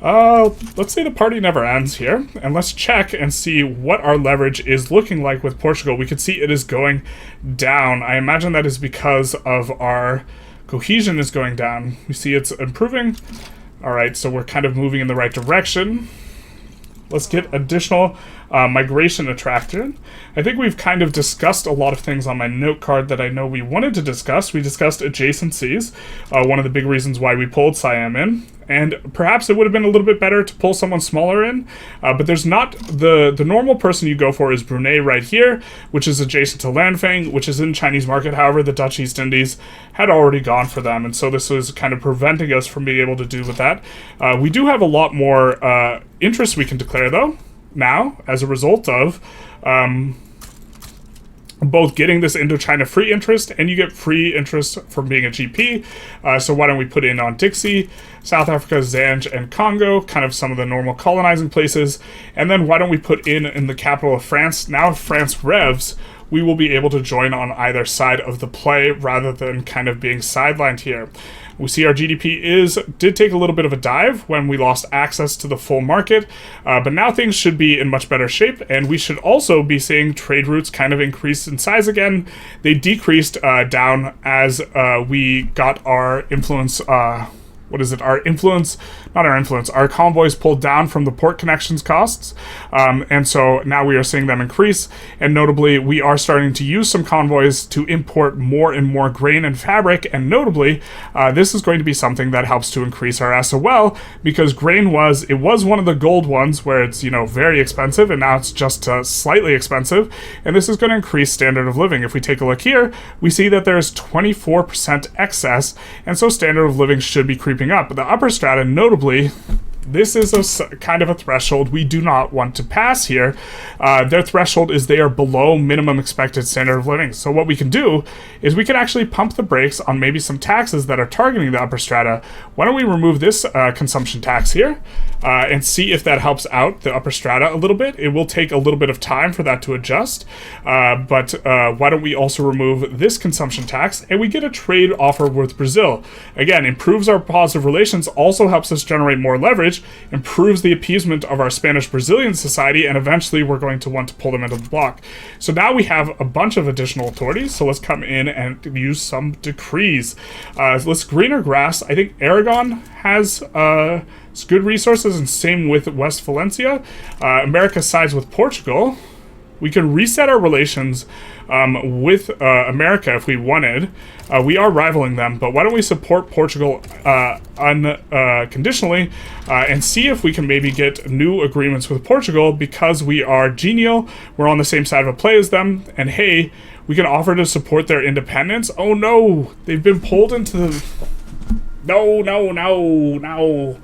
Let's say the party never ends here, and let's check and see what our leverage is looking like with Portugal. We can see it is going down. I imagine that is because of our cohesion is going down. We see it's improving. Alright, so we're kind of moving in the right direction. Let's get additional migration attraction. I think we've kind of discussed a lot of things on my note card that I know we wanted to discuss. We discussed adjacencies, one of the big reasons why we pulled Siam in. And perhaps it would have been a little bit better to pull someone smaller in, but there's not the normal person you go for is Brunei right here, which is adjacent to Lanfang, which is in Chinese market. However, the Dutch East Indies had already gone for them, and so this was kind of preventing us from being able to do with that. We do have a lot more interest we can declare, though, now, as a result of both getting this Indochina free interest, and you get free interest from being a GP. So why don't we put in on Dixie, South Africa, Zanj, and Congo, kind of some of the normal colonizing places. And then why don't we put in the capital of France? Now if France revs, we will be able to join on either side of the play rather than kind of being sidelined here. We see our GDP did take a little bit of a dive when we lost access to the full market, but now things should be in much better shape, and we should also be seeing trade routes kind of increase in size again. They decreased down as we got our influence. Our convoys pulled down from the port connections costs, and so now we are seeing them increase, and notably we are starting to use some convoys to import more and more grain and fabric, and notably this is going to be something that helps to increase our SOL, because grain was one of the gold ones where it's, very expensive, and now it's just slightly expensive, and this is going to increase standard of living. If we take a look here, we see that there's 24% excess, and so standard of living should be creeping up. But the upper strata, notably, this is a kind of a threshold we do not want to pass here. Their threshold is they are below minimum expected standard of living. So what we can do is we can actually pump the brakes on maybe some taxes that are targeting the upper strata. Why don't we remove this consumption tax here and see if that helps out the upper strata a little bit. It will take a little bit of time for that to adjust, but why don't we also remove this consumption tax, and we get a trade offer with Brazil. Again, improves our positive relations, also helps us generate more leverage, improves the appeasement of our Spanish-Brazilian society, and eventually we're going to want to pull them into the block. So now we have a bunch of additional authorities, so let's come in and use some decrees. Let's greener grass. I think Aragon has good resources, and same with West Valencia. America sides with Portugal. We can reset our relations with America if we wanted. We are rivaling them, but why don't we support Portugal unconditionally and see if we can maybe get new agreements with Portugal, because we are genial, we're on the same side of a play as them, and hey, we can offer to support their independence. Oh no, they've been pulled into the... No.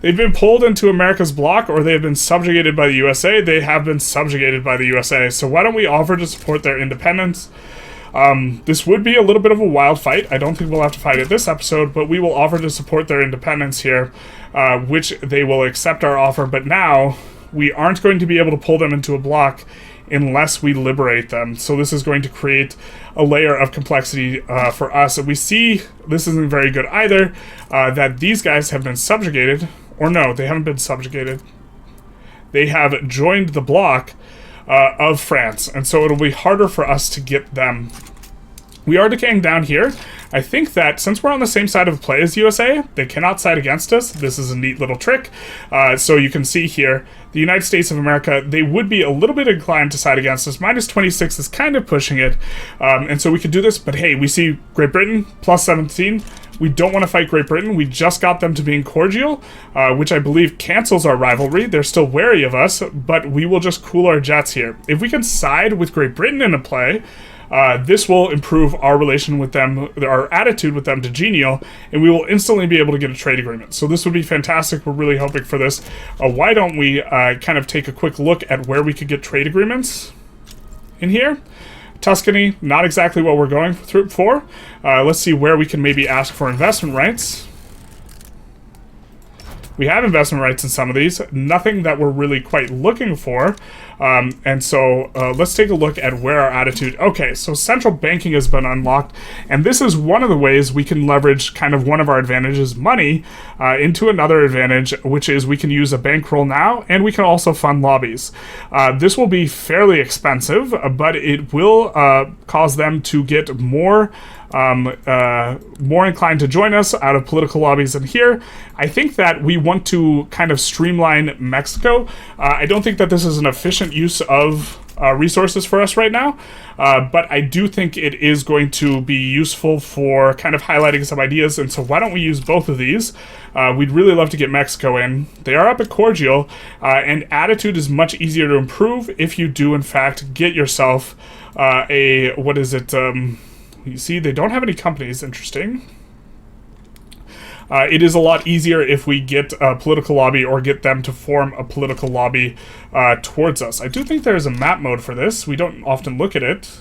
They've been pulled into America's block, or they've been subjugated by the USA. They have been subjugated by the USA. So why don't we offer to support their independence? This would be a little bit of a wild fight. I don't think we'll have to fight it this episode, but we will offer to support their independence here, which they will accept our offer. But now we aren't going to be able to pull them into a block unless we liberate them. So this is going to create a layer of complexity for us. And we see this isn't very good either, that these guys have been subjugated. Or no, they haven't been subjugated. They have joined the bloc of France, and so it'll be harder for us to get them. We are decaying down here. I think that since we're on the same side of the play as USA, they cannot side against us. This is a neat little trick. So you can see here, the United States of America, they would be a little bit inclined to side against us. Minus 26 is kind of pushing it. And so we could do this, but hey, we see Great Britain, plus 17. We don't want to fight Great Britain. We just got them to being cordial, which I believe cancels our rivalry. They're still wary of us, but we will just cool our jets here. If we can side with Great Britain in a play, this will improve our relation with them, our attitude with them to genial, and we will instantly be able to get a trade agreement. So this would be fantastic. We're really hoping for this. Why don't we kind of take a quick look at where we could get trade agreements in here? Tuscany, not exactly what we're going for. Let's see where we can maybe ask for investment rights. We have investment rights in some of these, nothing that we're really quite looking for. And so let's take a look at where our attitude... Okay, so central banking has been unlocked, and this is one of the ways we can leverage kind of one of our advantages, money, into another advantage, which is we can use a bankroll now, and we can also fund lobbies. This will be fairly expensive, but it will cause them to get more inclined to join us out of political lobbies in here. I think that we want to kind of streamline Mexico. I don't think that this is an efficient use of resources for us right now, but I do think it is going to be useful for kind of highlighting some ideas, and so why don't we use both of these? We'd really love to get Mexico in. They are up at cordial, and attitude is much easier to improve if you do in fact get yourself you see, they don't have any companies. Interesting. It is a lot easier if we get a political lobby or get them to form a political lobby towards us. I do think there is a map mode for this. We don't often look at it.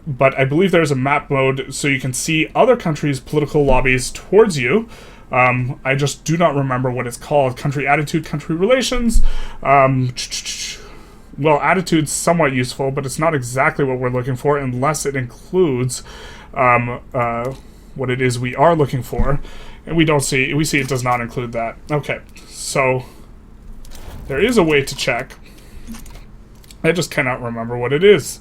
But I believe there's a map mode so you can see other countries' political lobbies towards you. I just do not remember what it's called. Country attitude, country relations. Well, attitude's somewhat useful, but it's not exactly what we're looking for unless it includes what it is we are looking for. And we see it does not include that. Okay, so there is a way to check. I just cannot remember what it is.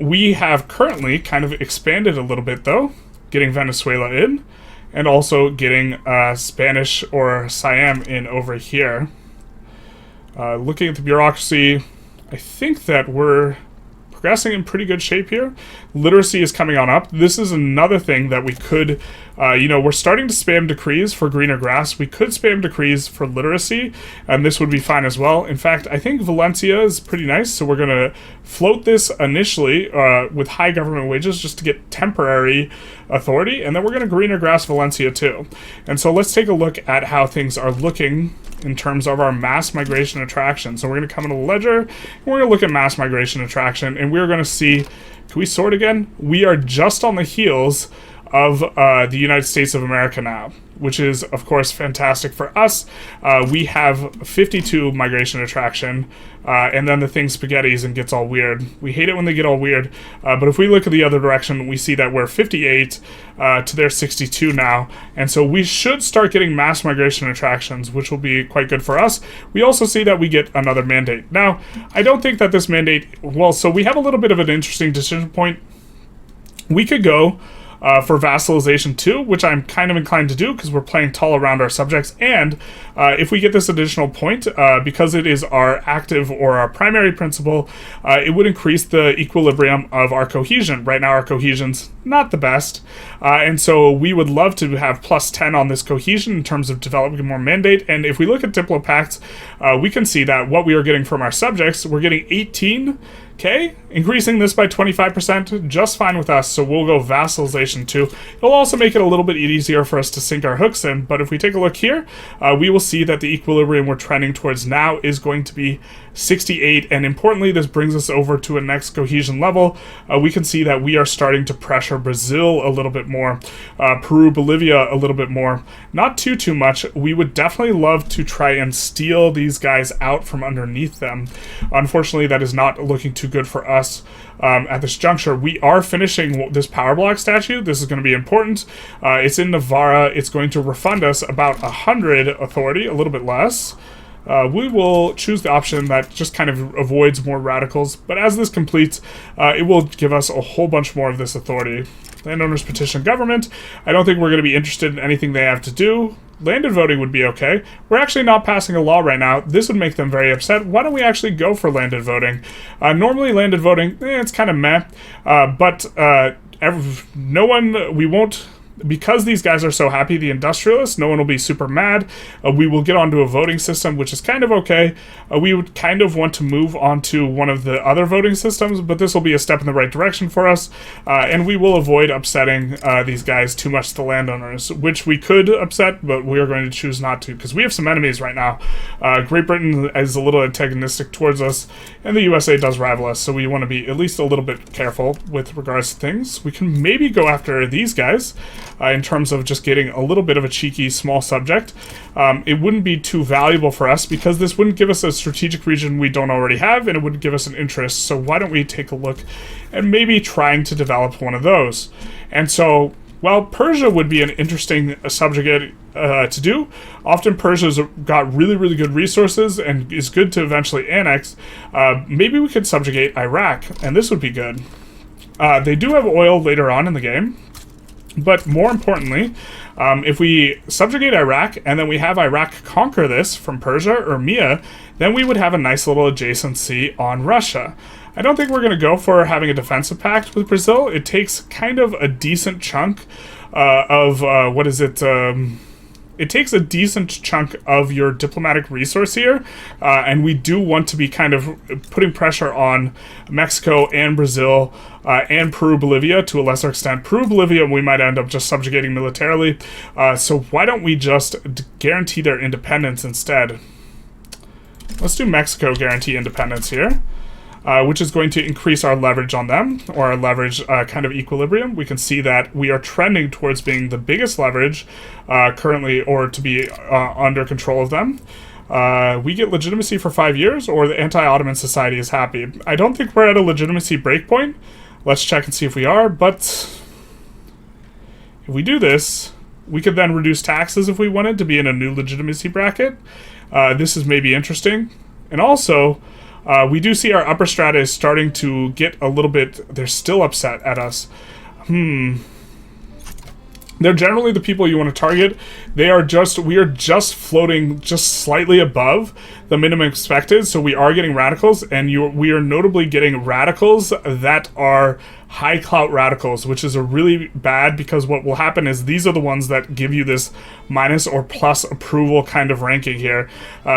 We have currently kind of expanded a little bit, though, getting Venezuela in, and also getting Spanish or Siam in over here. Looking at the bureaucracy, I think that we're progressing in pretty good shape here. Literacy is coming on up. This is another thing that we could, we're starting to spam decrees for greener grass. We could spam decrees for literacy, and this would be fine as well. In fact, I think Valencia is pretty nice, so we're going to float this initially with high government wages just to get temporary authority, and then we're going to greener grass Valencia too. And so let's take a look at how things are looking in terms of our mass migration attraction. So we're going to come into the ledger, and we're going to look at mass migration attraction, and we're going to see, can we sort again? We are just on the heels of the United States of America now, which is, of course, fantastic for us. We have 52 migration attraction, and then the thing spaghettis and gets all weird. We hate it when they get all weird, but if we look at the other direction, we see that we're 58 to their 62 now, and so we should start getting mass migration attractions, which will be quite good for us. We also see that we get another mandate. Now, I don't think that this mandate, well, so we have a little bit of an interesting decision point. We could go for vassalization too, which I'm kind of inclined to do because we're playing tall around our subjects, and if we get this additional point, because it is our active or our primary principle, it would increase the equilibrium of our cohesion. Right now our cohesion's not the best, and so we would love to have plus 10 on this cohesion in terms of developing more mandate. And if we look at Diplopacts, we can see that what we are getting from our subjects, we're getting 18. Okay, increasing this by 25%, just fine with us, so we'll go vassalization too. It'll also make it a little bit easier for us to sink our hooks in, but if we take a look here, we will see that the equilibrium we're trending towards now is going to be 68, and importantly, this brings us over to a next cohesion level. We can see that we are starting to pressure Brazil a little bit more, Peru, Bolivia a little bit more. Not too much. We would definitely love to try and steal these guys out from underneath them. Unfortunately, that is not looking too good for us at this juncture. We are finishing this power block statute. This is going to be important. It's in Navarra. It's going to refund us about 100 authority, a little bit less. We will choose the option that just kind of avoids more radicals, but as this completes, it will give us a whole bunch more of this authority. Landowners petition government. I don't think we're going to be interested in anything they have to do. Landed voting would be okay. We're actually not passing a law right now. This would make them very upset. Why don't we actually go for landed voting? Normally landed voting, it's kind of meh, but we won't. Because these guys are so happy, the Industrialists, no one will be super mad. We will get onto a voting system, which is kind of okay. We would kind of want to move on to one of the other voting systems, but this will be a step in the right direction for us, and we will avoid upsetting these guys too much, the landowners, which we could upset, but we are going to choose not to, because we have some enemies right now. Great Britain is a little antagonistic towards us, and the USA does rival us, so we want to be at least a little bit careful with regards to things. We can maybe go after these guys, in terms of just getting a little bit of a cheeky small subject. It wouldn't be too valuable for us because this wouldn't give us a strategic region we don't already have, and it would give us an interest. So why don't we take a look at maybe trying to develop one of those? And so, well, Persia would be an interesting subjugate to do. Often Persia's got really good resources and is good to eventually annex. Maybe we could subjugate Iraq, and this would be good. They do have oil later on in the game. But more importantly, if we subjugate Iraq and then we have Iraq conquer this from Persia or Mia, then we would have a nice little adjacency on Russia. I don't think we're going to go for having a defensive pact with Brazil. It takes kind of a decent chunk it takes a decent chunk of your diplomatic resource here, and we do want to be kind of putting pressure on Mexico and Brazil and Peru, Bolivia to a lesser extent. Peru, Bolivia, we might end up just subjugating militarily, so why don't we just guarantee their independence instead? Let's do Mexico guarantee independence here. which is going to increase our leverage on them, or our leverage kind of equilibrium. We can see that we are trending towards being the biggest leverage currently, or to be under control of them. We get legitimacy for 5 years, or the anti-Ottoman society is happy. I don't think we're at a legitimacy breakpoint. Let's check and see if we are, but if we do this, we could then reduce taxes if we wanted to be in a new legitimacy bracket. This is maybe interesting. And also, we do see our upper strata is starting to get a little bit, they're still upset at us. They're generally the people you want to target. We are just floating just slightly above the minimum expected, so we are getting radicals, and we are notably getting radicals that are high clout radicals, which is a really bad, because what will happen is these are the ones that give you this minus or plus approval kind of ranking here.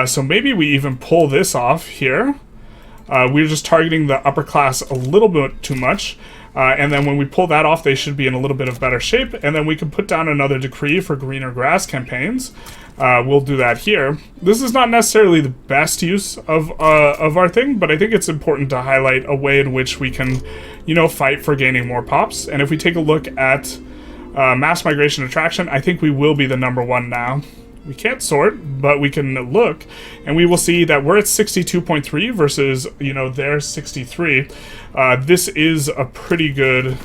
So maybe we even pull this off here. We're just targeting the upper class a little bit too much. And then when we pull that off, they should be in a little bit of better shape. And then we can put down another decree for greener grass campaigns. We'll do that here. This is not necessarily the best use of our thing, but I think it's important to highlight a way in which we can, fight for gaining more pops. And if we take a look at mass migration attraction, I think we will be the #1 now. We can't sort, but we can look, and we will see that we're at 62.3 versus, they're 63. This is a pretty good...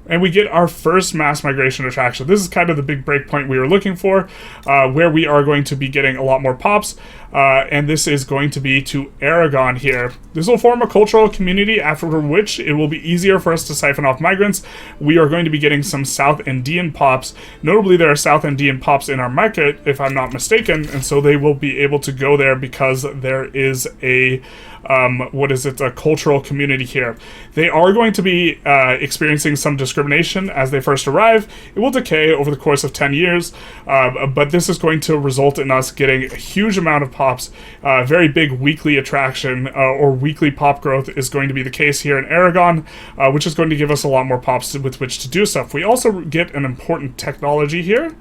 And we get our first mass migration attraction. This is kind of the big breakpoint we were looking for, where we are going to be getting a lot more pops, and this is going to be to Aragon here. This will form a cultural community, after which it will be easier for us to siphon off migrants. We are going to be getting some South Andean pops. Notably, there are South Andean pops in our market, if I'm not mistaken, and so they will be able to go there because there is a... a cultural community here. They are going to be experiencing some discrimination as they first arrive. It will decay over the course of 10 years, but this is going to result in us getting a huge amount of pops. Very big weekly attraction, or weekly pop growth is going to be the case here in Aragon, which is going to give us a lot more pops with which to do stuff. We also get an important technology here,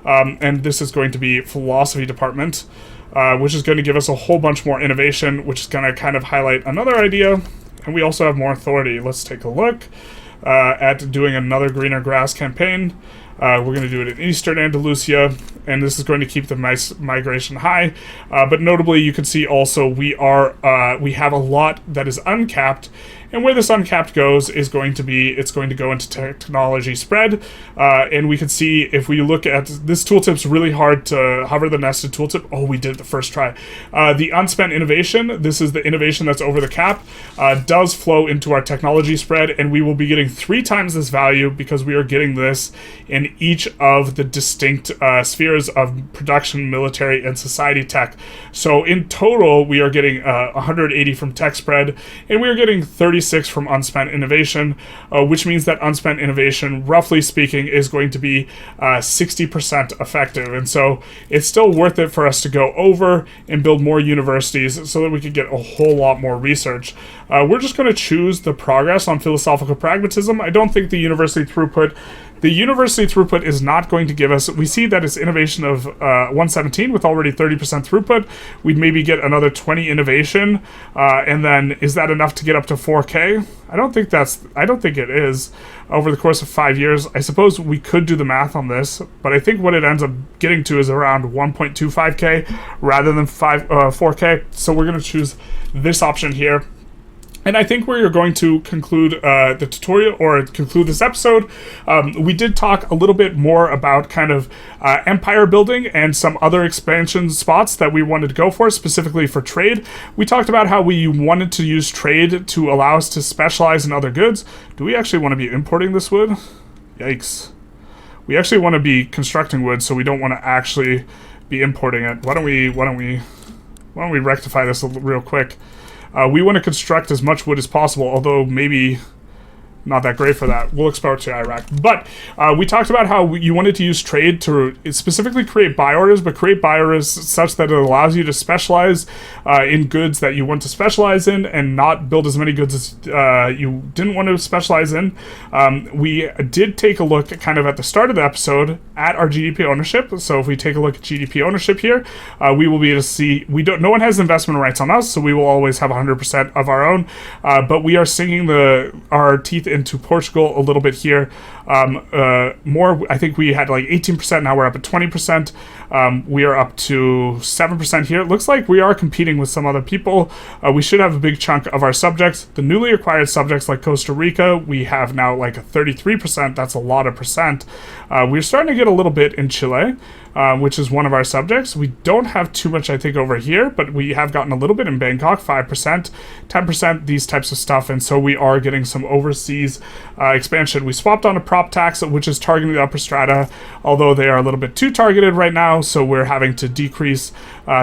and this is going to be philosophy department. Which is going to give us a whole bunch more innovation, which is going to kind of highlight another idea. And we also have more authority. Let's take a look at doing another greener grass campaign. We're going to do it in Eastern Andalusia, and this is going to keep the migration high. But notably, you can see also we have a lot that is uncapped. And where this uncapped goes is going to be, it's going to go into technology spread. And we can see, if we look at, this tooltip's really hard to hover the nested tooltip. Oh, we did it the first try. The unspent innovation, this is the innovation that's over the cap, does flow into our technology spread, and we will be getting 3 times this value because we are getting this in each of the distinct spheres of production, military, and society tech. So in total, we are getting 180 from tech spread, and we are getting 36 from unspent innovation, which means that unspent innovation, roughly speaking, is going to be 60% effective. And so it's still worth it for us to go over and build more universities so that we could get a whole lot more research. We're just going to choose the progress on philosophical pragmatism. I don't think the university throughput is not going to give us... We see that it's innovation of 117 with already 30% throughput. We'd maybe get another 20 innovation, and then is that enough to get up to 4K? I don't think it is. Over the course of 5 years, I suppose we could do the math on this, but I think what it ends up getting to is around 1.25K rather than 4K. So we're going to choose this option here. And I think we're going to conclude the tutorial, or conclude this episode. We did talk a little bit more about kind of empire building and some other expansion spots that we wanted to go for, specifically for trade. We talked about how we wanted to use trade to allow us to specialize in other goods. Do we actually want to be importing this wood? Yikes. We actually want to be constructing wood, so we don't want to actually be importing it. Why don't we rectify this real quick? We want to construct as much wood as possible, although maybe not that great for that. We'll export to Iraq. But we talked about how you wanted to use trade to specifically create buy orders, but create buy orders such that it allows you to specialize in goods that you want to specialize in and not build as many goods as you didn't want to specialize in. We did take a look kind of at the start of the episode at our GDP ownership. So if we take a look at GDP ownership here, we will be able to see no one has investment rights on us, so we will always have 100% of our own. But we are sinking our teeth into Portugal a little bit here. More, I think we had like 18%, now we're up at 20%. We are up to 7% here. It looks like we are competing with some other people. We should have a big chunk of our subjects. The newly acquired subjects like Costa Rica, we have now like a 33%. That's a lot of percent. We're starting to get a little bit in Chile, which is one of our subjects. We don't have too much, I think, over here, but we have gotten a little bit in Bangkok, 5%, 10%, these types of stuff, and so we are getting some overseas expansion. We swapped on a prop tax, which is targeting the upper strata, although they are a little bit too targeted right now, so we're having to decrease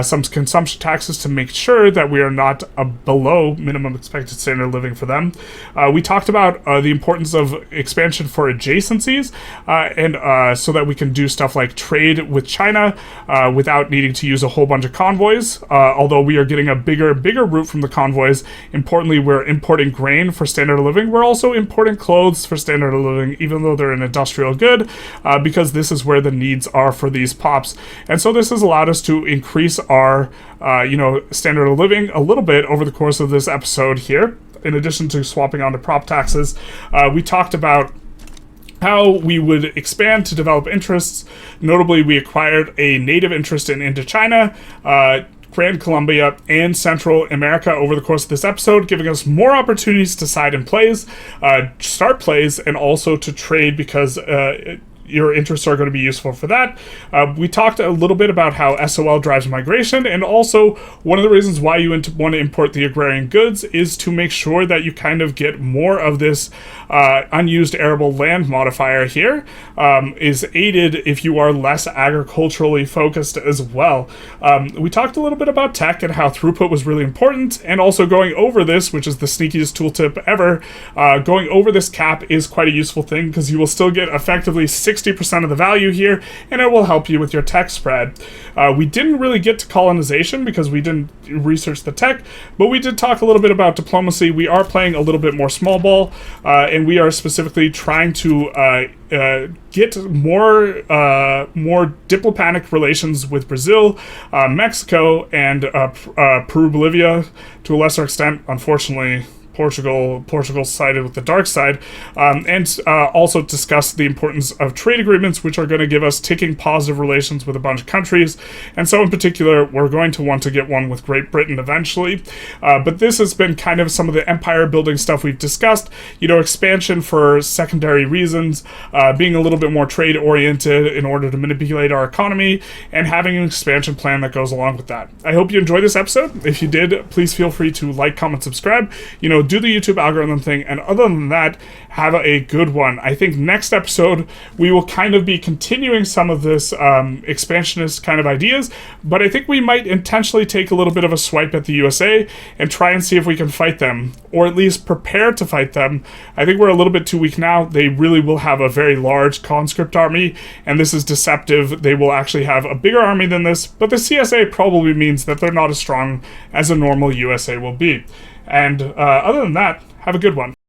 some consumption taxes to make sure that we are not below minimum expected standard of living for them. We talked about the importance of expansion for adjacencies, and so that we can do stuff like trade with China without needing to use a whole bunch of convoys, although we are getting a bigger route from the convoys. Importantly, we're importing grain for standard of living. We're also importing clothes for standard of living, even though they're an industrial good, because this is where the needs are for these pops. And so this has allowed us to increase our standard of living a little bit over the course of this episode here. In addition to swapping onto prop taxes, we talked about how we would expand to develop interests. Notably, we acquired a native interest in Indochina, Grand Colombia, and Central America over the course of this episode, giving us more opportunities to side in plays, start plays, and also to trade, because your interests are going to be useful for that. We talked a little bit about how SOL drives migration, and also one of the reasons why you want to import the agrarian goods is to make sure that you kind of get more of this unused arable land modifier here, is aided if you are less agriculturally focused as well. We talked a little bit about tech and how throughput was really important, and also going over this, which is the sneakiest tooltip ever, going over this cap is quite a useful thing, because you will still get effectively 60% of the value here, and it will help you with your tech spread. We didn't really get to colonization because we didn't research the tech, but we did talk a little bit about diplomacy. We are playing a little bit more small ball, and we are specifically trying to get more diplomatic relations with Brazil, Mexico, and Peru, Bolivia, to a lesser extent, unfortunately. Portugal sided with the dark side, and also discuss the importance of trade agreements, which are going to give us ticking positive relations with a bunch of countries. And so in particular, we're going to want to get one with Great Britain eventually. But this has been kind of some of the empire building stuff we've discussed, expansion for secondary reasons, being a little bit more trade oriented in order to manipulate our economy, and having an expansion plan that goes along with that. I hope you enjoyed this episode. If you did, please feel free to like, comment, subscribe. Do the YouTube algorithm thing, and other than that, have a good one. I think next episode we will kind of be continuing some of this expansionist kind of ideas, but I think we might intentionally take a little bit of a swipe at the USA and try and see if we can fight them, or at least prepare to fight them. I think we're a little bit too weak now. They really will have a very large conscript army, and this is deceptive. They will actually have a bigger army than this, but the CSA probably means that they're not as strong as a normal USA will be. And other than that, have a good one.